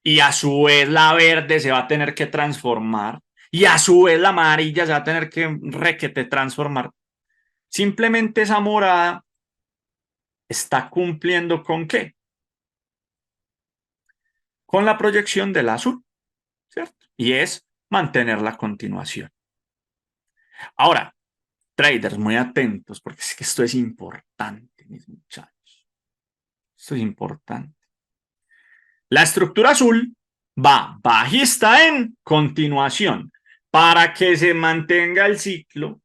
Y a su vez la verde se va a tener que transformar y a su vez la amarilla se va a tener que requete transformar. Simplemente esa morada está cumpliendo ¿con qué? Con la proyección del azul, ¿cierto? Y es mantener la continuación. Ahora, traders, muy atentos, porque es que esto es importante, mis muchachos. Esto es importante. La estructura azul va bajista en continuación. Para que se mantenga el ciclo,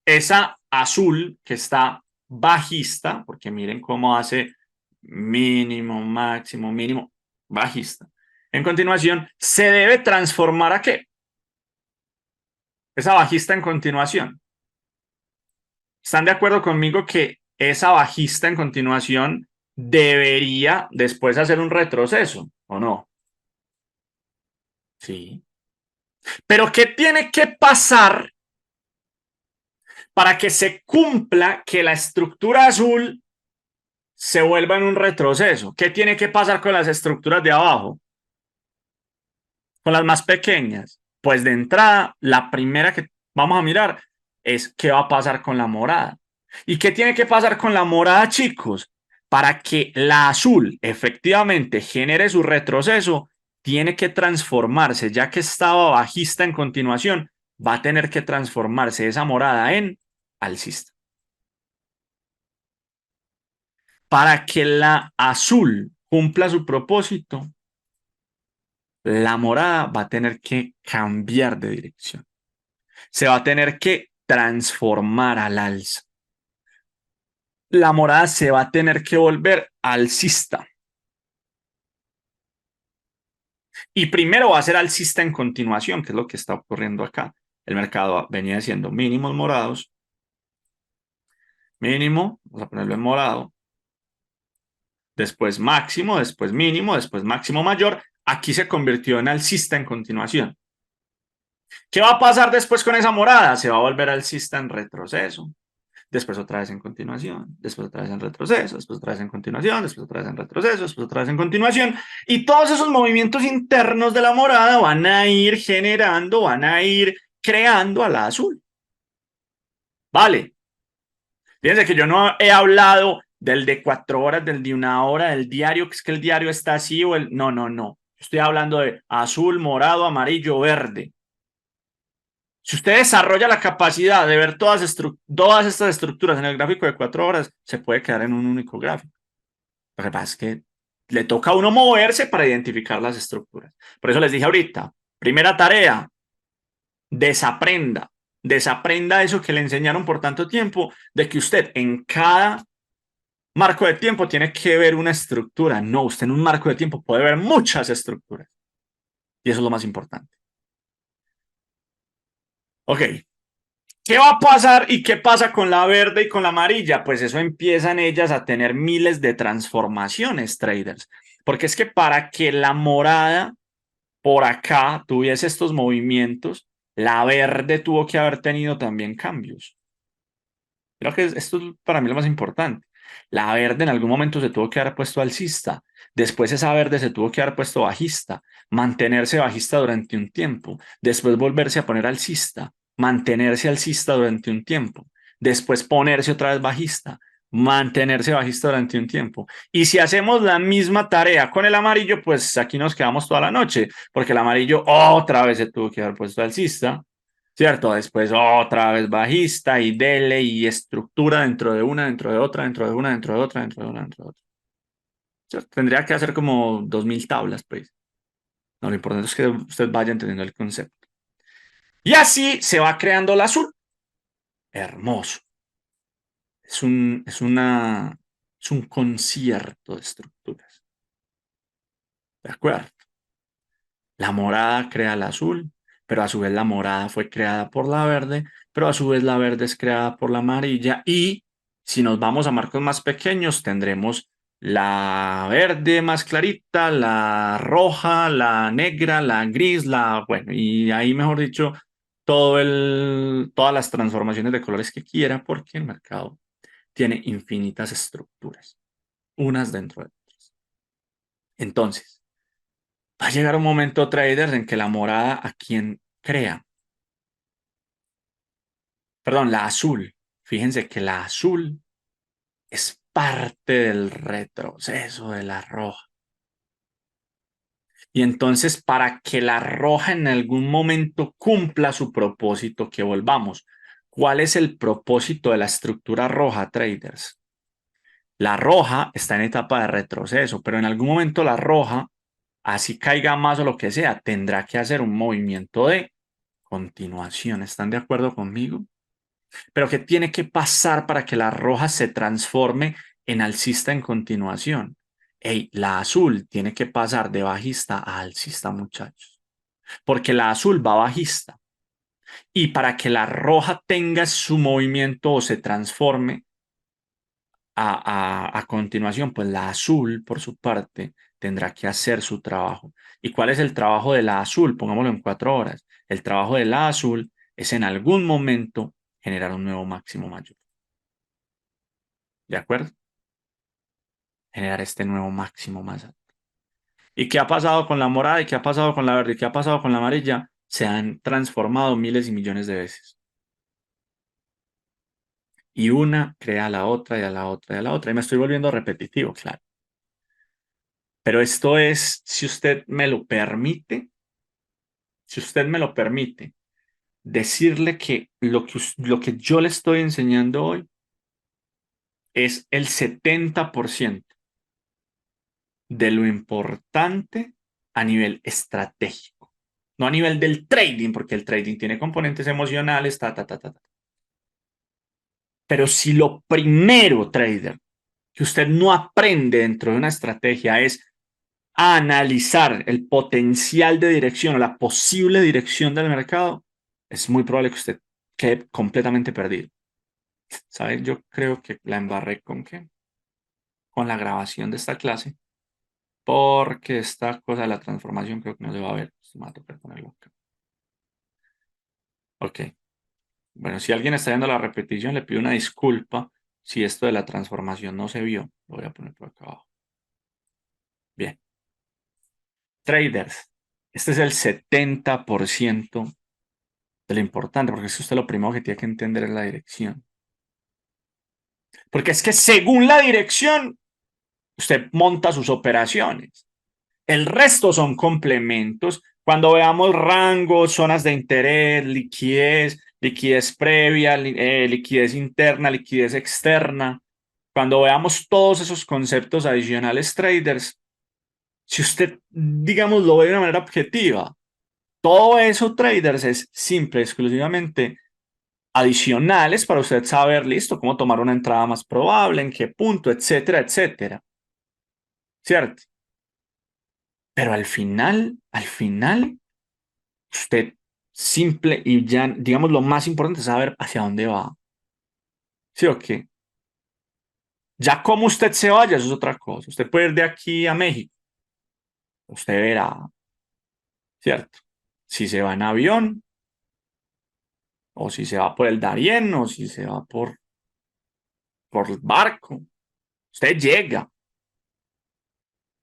esa azul que está bajista, porque miren cómo hace mínimo, máximo, mínimo, bajista. En continuación, se debe transformar ¿a qué? Esa bajista en continuación. ¿Están de acuerdo conmigo que esa bajista en continuación debería después hacer un retroceso, o no? Sí. Pero ¿qué tiene que pasar para que se cumpla que la estructura azul se vuelva en un retroceso? ¿Qué tiene que pasar con las estructuras de abajo? Con las más pequeñas. Pues de entrada, la primera que vamos a mirar es qué va a pasar con la morada. ¿Y qué tiene que pasar con la morada, chicos? Para que la azul efectivamente genere su retroceso, tiene que transformarse, ya que estaba bajista en continuación, va a tener que transformarse esa morada en alcista. Para que la azul cumpla su propósito, la morada va a tener que cambiar de dirección. Se va a tener que transformar al alza. La morada se va a tener que volver alcista. Y primero va a ser alcista en continuación, que es lo que está ocurriendo acá. El mercado venía siendo mínimos morados. Mínimo, vamos a ponerlo en morado. Después máximo, después mínimo, después máximo mayor. Aquí se convirtió en alcista en continuación. ¿Qué va a pasar después con esa morada? Se va a volver alcista en retroceso. Después otra vez en continuación, después otra vez en retroceso, después otra vez en continuación, después otra vez en retroceso, después otra vez en continuación. Y todos esos movimientos internos de la morada van a ir generando, van a ir creando a la azul. Vale. Fíjense que yo no he hablado del de 4 horas, del de 1 hora, del diario, que es que el diario está así o el... No, no, no. Estoy hablando de azul, morado, amarillo, verde. Si usted desarrolla la capacidad de ver todas estas estructuras en el gráfico de 4 horas, se puede quedar en un único gráfico. Lo que pasa es que le toca a uno moverse para identificar las estructuras. Por eso les dije ahorita, primera tarea, desaprenda. Desaprenda eso que le enseñaron por tanto tiempo, de que usted en cada marco de tiempo tiene que ver una estructura. No, usted en un marco de tiempo puede ver muchas estructuras. Y eso es lo más importante. Ok. ¿Qué va a pasar y qué pasa con la verde y con la amarilla? Pues eso empiezan ellas a tener miles de transformaciones, traders. Porque es que para que la morada por acá tuviese estos movimientos, la verde tuvo que haber tenido también cambios. Creo que esto es para mí lo más importante. La verde en algún momento se tuvo que haber puesto alcista. Después esa verde se tuvo que haber puesto bajista. Mantenerse bajista durante un tiempo. Después volverse a poner alcista. Mantenerse alcista durante un tiempo. Después ponerse otra vez bajista. Mantenerse bajista durante un tiempo. Y si hacemos la misma tarea con el amarillo, pues aquí nos quedamos toda la noche. Porque el amarillo otra vez se tuvo que haber puesto alcista. ¿Cierto? Después otra vez bajista y dele y estructura dentro de una, dentro de otra, dentro de una, dentro de otra, dentro de una, dentro de otra. ¿Cierto? Tendría que hacer como 2000 tablas, pues. No, lo importante es que usted vaya entendiendo el concepto. Y así se va creando el azul. Hermoso. Es un concierto de estructuras. ¿De acuerdo? La morada crea el azul, pero a su vez la morada fue creada por la verde, pero a su vez la verde es creada por la amarilla y si nos vamos a marcos más pequeños tendremos la verde más clarita, la roja, la negra, la gris, bueno, y ahí mejor dicho, todas las transformaciones de colores que quiera porque el mercado tiene infinitas estructuras, unas dentro de otras. Entonces, va a llegar un momento, traders, en que la morada a quien crea. Perdón, la azul. Fíjense que la azul es parte del retroceso de la roja. Y entonces, para que la roja en algún momento cumpla su propósito, que volvamos. ¿Cuál es el propósito de la estructura roja, traders? La roja está en etapa de retroceso, pero en algún momento la roja, así caiga más o lo que sea, tendrá que hacer un movimiento de continuación. ¿Están de acuerdo conmigo? Pero ¿qué tiene que pasar para que la roja se transforme en alcista en continuación? Ey, la azul tiene que pasar de bajista a alcista, muchachos. Porque la azul va bajista. Y para que la roja tenga su movimiento o se transforme a continuación, pues la azul, por su parte, tendrá que hacer su trabajo. ¿Y cuál es el trabajo de la azul? Pongámoslo en 4 horas. El trabajo de la azul es en algún momento generar un nuevo máximo mayor. ¿De acuerdo? Generar este nuevo máximo más alto. ¿Y qué ha pasado con la morada? ¿Y qué ha pasado con la verde? ¿Y qué ha pasado con la amarilla? Se han transformado miles y millones de veces. Y una crea a la otra y a la otra y a la otra. Y me estoy volviendo repetitivo, claro. Pero esto es, si usted me lo permite, decirle que lo que yo le estoy enseñando hoy es el 70% de lo importante a nivel estratégico, no a nivel del trading, porque el trading tiene componentes emocionales, Pero si lo primero, trader, que usted no aprende dentro de una estrategia es a analizar el potencial de dirección o la posible dirección del mercado, es muy probable que usted quede completamente perdido. ¿Sabe? Yo creo que la embarré con qué? Con la grabación de esta clase, porque esta cosa de la transformación creo que no se va a ver. Me va a tocar ponerlo acá. Ok. Bueno, si alguien está viendo la repetición, le pido una disculpa si esto de la transformación no se vio. Lo voy a poner por acá abajo. Bien. Traders, este es el 70% de lo importante, porque es usted lo primero que tiene que entender es la dirección. Porque es que según la dirección, usted monta sus operaciones. El resto son complementos. Cuando veamos rangos, zonas de interés, liquidez, liquidez previa, liquidez interna, liquidez externa, cuando veamos todos esos conceptos adicionales, traders, si usted, digamos, lo ve de una manera objetiva, todo eso, traders, es simple, exclusivamente adicionales para usted saber, listo, cómo tomar una entrada más probable, en qué punto, etcétera, etcétera. ¿Cierto? Pero al final, usted simple y ya, digamos, lo más importante es saber hacia dónde va. ¿Sí o qué? Ya como usted se vaya, eso es otra cosa. Usted puede ir de aquí a México. Usted verá, ¿cierto? Si se va en avión, o si se va por el Darién, o si se va por el barco. Usted llega.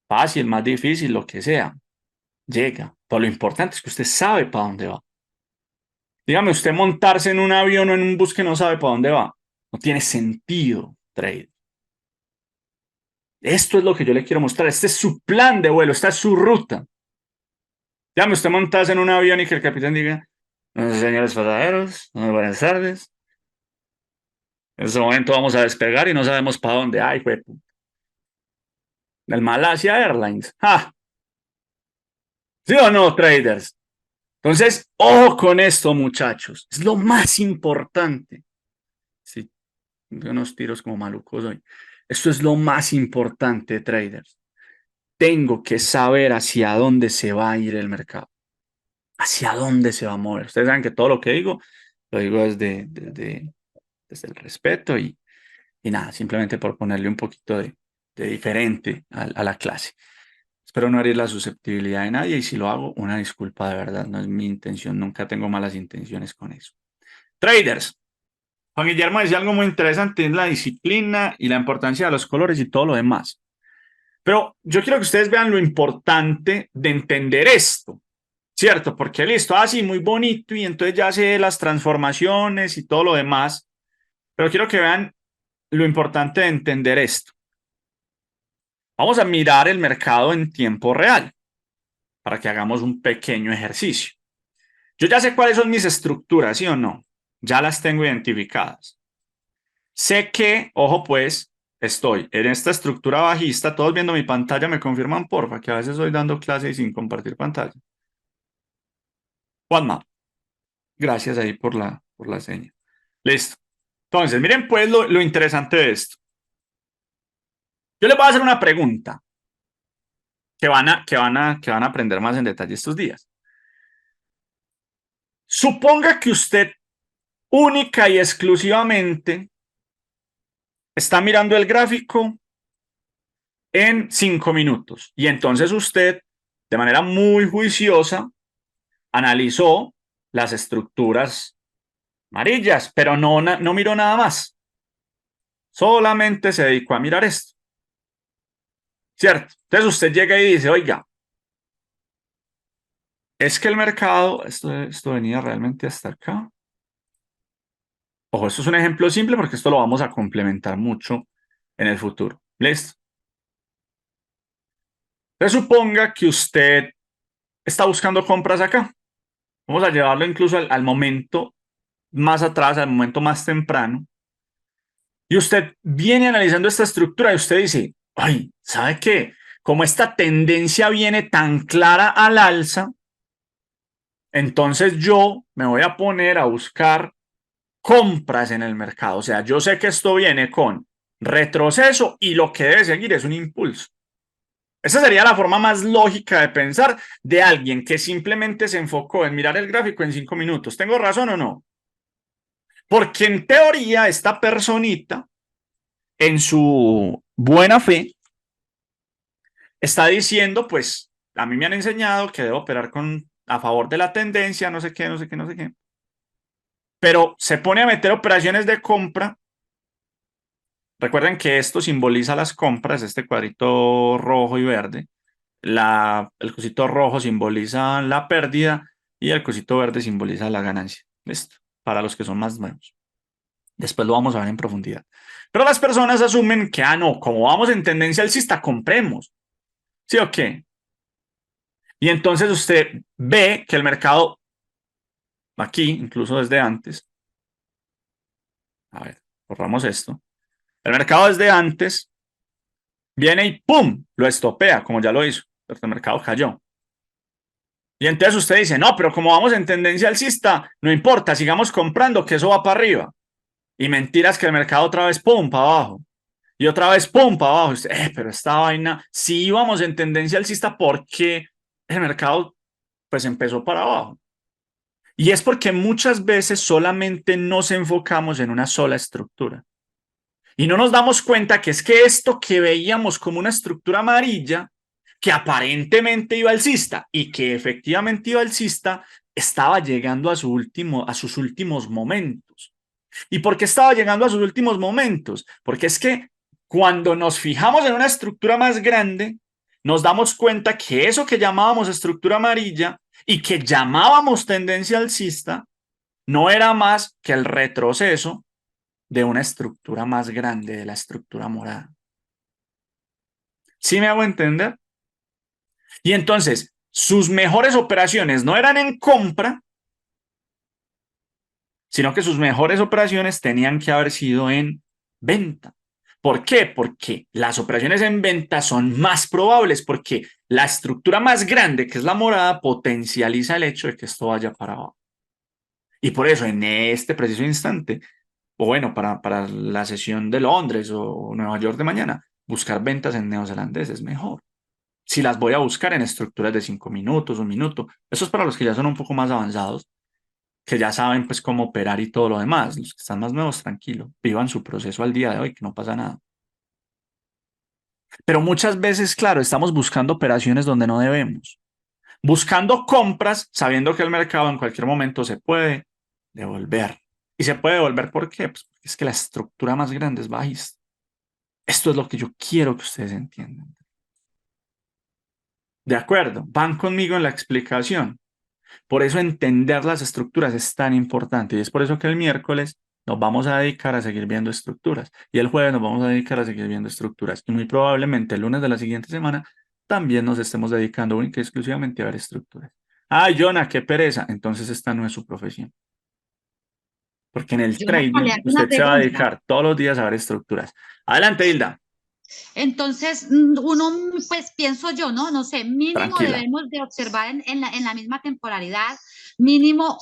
Fácil, más difícil, lo que sea. Llega. Pero lo importante es que usted sabe para dónde va. Dígame, usted montarse en un avión o en un bus que no sabe para dónde va. No tiene sentido, trade. Esto es lo que yo le quiero mostrar. Este es su plan de vuelo, esta es su ruta. Dígame, usted montarse en un avión y que el capitán diga, señores pasajeros, muy buenas tardes. En este momento vamos a despegar y no sabemos para dónde. Ay, fue el Malaysia Airlines. ¡Ja! ¿Sí o no, traders? Entonces, ojo con esto, muchachos. Es lo más importante. Sí, de unos tiros como malucos hoy. Esto es lo más importante, traders. Tengo que saber hacia dónde se va a ir el mercado. Hacia dónde se va a mover. Ustedes saben que todo lo que digo, lo digo desde el respeto y nada, simplemente por ponerle un poquito de diferente a la clase. Espero no herir la susceptibilidad de nadie y si lo hago, una disculpa de verdad. No es mi intención, nunca tengo malas intenciones con eso. Traders. Juan Guillermo decía algo muy interesante, es la disciplina y la importancia de los colores y todo lo demás. Pero yo quiero que ustedes vean lo importante de entender esto, ¿cierto? Porque listo, así muy bonito y entonces ya sé las transformaciones y todo lo demás, pero quiero que vean lo importante de entender esto. Vamos a mirar el mercado en tiempo real para que hagamos un pequeño ejercicio. Yo ya sé cuáles son mis estructuras, ¿sí o no? Ya las tengo identificadas. Sé que, ojo pues, estoy en esta estructura bajista. Todos viendo mi pantalla me confirman, porfa, que a veces estoy dando clase y sin compartir pantalla. Juanma, gracias ahí por la seña. Listo. Entonces, miren pues lo interesante de esto. Yo les voy a hacer una pregunta que van a aprender más en detalle estos días. Suponga que usted única y exclusivamente está mirando el gráfico en 5 minutos y entonces usted, de manera muy juiciosa, analizó las estructuras amarillas, pero no miró nada más. Solamente se dedicó a mirar esto. ¿Cierto? Entonces usted llega y dice, oiga, es que el mercado, esto venía realmente hasta acá. Ojo, esto es un ejemplo simple porque esto lo vamos a complementar mucho en el futuro. ¿Listo? Entonces suponga que usted está buscando compras acá. Vamos a llevarlo incluso al momento más atrás, al momento más temprano. Y usted viene analizando esta estructura y usted dice, ay, ¿sabe qué? Como esta tendencia viene tan clara al alza, entonces yo me voy a poner a buscar compras en el mercado. O sea, yo sé que esto viene con retroceso y lo que debe seguir es un impulso. Esa sería la forma más lógica de pensar de alguien que simplemente se enfocó en mirar el gráfico en 5 minutos. ¿Tengo razón o no? Porque en teoría esta personita, en su buena fe, está diciendo, pues, a mí me han enseñado que debo operar a favor de la tendencia, no sé qué, no sé qué, no sé qué. Pero se pone a meter operaciones de compra. Recuerden que esto simboliza las compras, este cuadrito rojo y verde. El cosito rojo simboliza la pérdida y el cosito verde simboliza la ganancia. ¿Listo? Para los que son más nuevos. Después lo vamos a ver en profundidad. Pero las personas asumen que, no, como vamos en tendencia alcista, compremos. ¿Sí o qué? Y entonces usted ve que el mercado, aquí, incluso desde antes, a ver, borramos esto. El mercado desde antes viene y ¡pum! Lo estopea, como ya lo hizo. Pero el mercado cayó. Y entonces usted dice, no, pero como vamos en tendencia alcista, no importa, sigamos comprando, que eso va para arriba. Y mentiras que el mercado otra vez ¡pum! Para abajo. Y otra vez ¡pum! Para abajo. Y usted, pero esta vaina, si íbamos en tendencia alcista, ¿por qué el mercado pues empezó para abajo? Y es porque muchas veces solamente nos enfocamos en una sola estructura. Y no nos damos cuenta que es que esto que veíamos como una estructura amarilla, que aparentemente iba alcista y que efectivamente iba alcista, estaba llegando a sus últimos momentos. ¿Y por qué estaba llegando a sus últimos momentos? Porque es que cuando nos fijamos en una estructura más grande, nos damos cuenta que eso que llamábamos estructura amarilla y que llamábamos tendencia alcista, no era más que el retroceso de una estructura más grande, de la estructura morada. ¿Sí me hago entender? Y entonces, sus mejores operaciones no eran en compra, sino que sus mejores operaciones tenían que haber sido en venta. ¿Por qué? Porque las operaciones en venta son más probables, porque la estructura más grande, que es la morada, potencializa el hecho de que esto vaya para abajo. Y por eso, en este preciso instante, o bueno, para la sesión de Londres o Nueva York de mañana, buscar ventas en neozelandés es mejor. Si las voy a buscar en estructuras de 5 minutos, 1 minuto, eso es para los que ya son un poco más avanzados, que ya saben pues cómo operar y todo lo demás. Los que están más nuevos, tranquilo, vivan su proceso al día de hoy, que no pasa nada. Pero muchas veces, claro, estamos buscando operaciones donde no debemos. Buscando compras, sabiendo que el mercado en cualquier momento se puede devolver. ¿Y se puede devolver por qué? Pues porque es que la estructura más grande es bajista. Esto es lo que yo quiero que ustedes entiendan. ¿De acuerdo? Van conmigo en la explicación. Por eso entender las estructuras es tan importante y es por eso que el miércoles nos vamos a dedicar a seguir viendo estructuras y el jueves nos vamos a dedicar a seguir viendo estructuras y muy probablemente el lunes de la siguiente semana también nos estemos dedicando única y exclusivamente a ver estructuras. Ay, Jonah, qué pereza. Entonces esta no es su profesión. Porque en el Yo le trading hago una usted se va a pregunta. dedicar todos los días a ver estructuras. Adelante, Hilda. Entonces, uno, pues pienso yo, ¿no? No sé, mínimo Tranquila. debemos de observar en la misma temporalidad, mínimo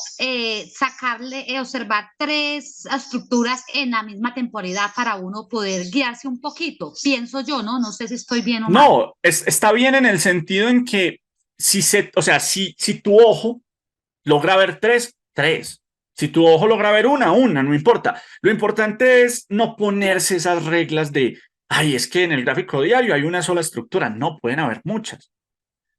observar 3 estructuras en la misma temporalidad para uno poder guiarse un poquito, pienso yo, ¿no? No sé si estoy bien o mal. No, está bien en el sentido en que o sea, si tu ojo logra ver tres. Si tu ojo logra ver una, no importa. Lo importante es no ponerse esas reglas de, ay, es que en el gráfico diario hay una sola estructura. No, pueden haber muchas.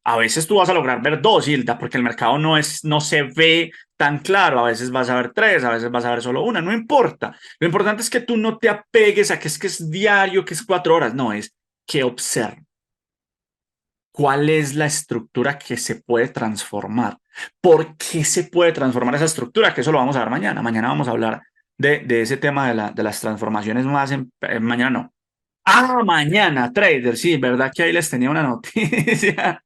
A veces tú vas a lograr ver 2, Hilda, porque el mercado no se ve tan claro. A veces vas a ver 3, a veces vas a ver solo una. No importa. Lo importante es que tú no te apegues a que es diario, que es 4 horas. No, es que observe. ¿Cuál es la estructura que se puede transformar? ¿Por qué se puede transformar esa estructura? Que eso lo vamos a ver mañana. Mañana vamos a hablar de ese tema de las transformaciones más. Mañana no. Mañana, trader. Sí, verdad que ahí les tenía una noticia.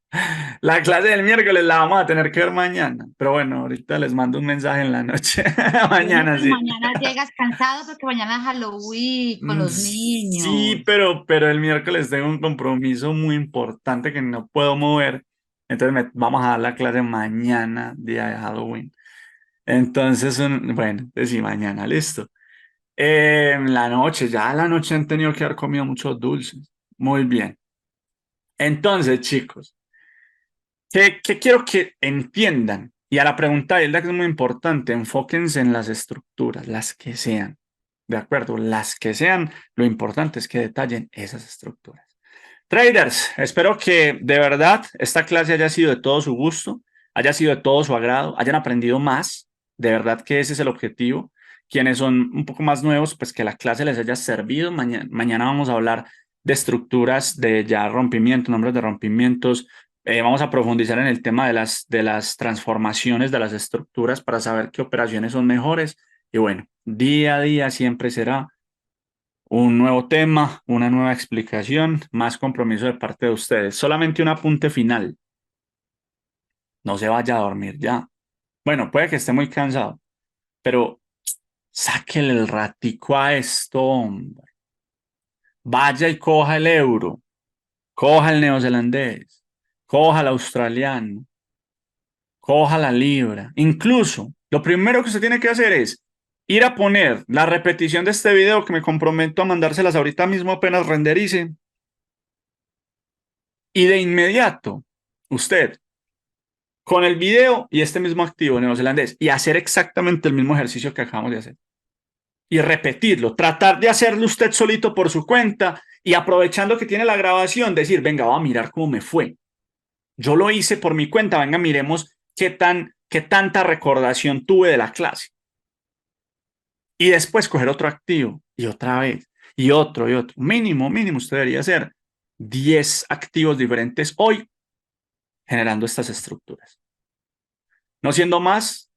La clase del miércoles la vamos a tener que ver mañana. Pero bueno, ahorita les mando un mensaje en la noche. Bueno, Mañana pero sí. mañana llegas cansado porque mañana es Halloween con los Sí, niños. pero el miércoles tengo un compromiso muy importante que no puedo mover. Entonces vamos a dar la clase mañana, día de Halloween. Entonces, bueno, pues sí, mañana, listo. La noche, ya la noche han tenido que haber comido muchos dulces. Muy bien. Entonces, chicos, ¿qué quiero que entiendan? Y a la pregunta de Hilda, que es muy importante, enfóquense en las estructuras, las que sean. ¿De acuerdo? Las que sean, lo importante es que detallen esas estructuras. Traders, espero que de verdad esta clase haya sido de todo su gusto, haya sido de todo su agrado, hayan aprendido más. De verdad que ese es el objetivo. Quienes son un poco más nuevos, pues que la clase les haya servido. Mañana vamos a hablar de estructuras, de ya rompimiento, nombres de rompimientos. Vamos a profundizar en el tema de las transformaciones de las estructuras para saber qué operaciones son mejores. Y bueno, día a día siempre será un nuevo tema, una nueva explicación, más compromiso de parte de ustedes. Solamente un apunte final. No se vaya a dormir ya. Bueno, puede que esté muy cansado, pero sáquele el ratico a esto, hombre. Vaya y coja el euro, coja el neozelandés, coja el australiano, coja la libra. Incluso, lo primero que usted tiene que hacer es ir a poner la repetición de este video que me comprometo a mandárselas ahorita mismo apenas renderice. Y de inmediato, usted, con el video y este mismo activo neozelandés, y hacer exactamente el mismo ejercicio que acabamos de hacer. Y repetirlo, tratar de hacerlo usted solito por su cuenta y aprovechando que tiene la grabación, decir, venga, voy a mirar cómo me fue. Yo lo hice por mi cuenta, venga, miremos qué tanta recordación tuve de la clase. Y después coger otro activo y otra vez, y otro y otro. Mínimo, usted debería hacer 10 activos diferentes hoy generando estas estructuras. No siendo más,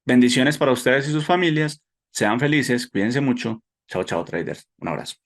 bendiciones para ustedes y sus familias. Sean felices, cuídense mucho. Chao, chao, traders. Un abrazo.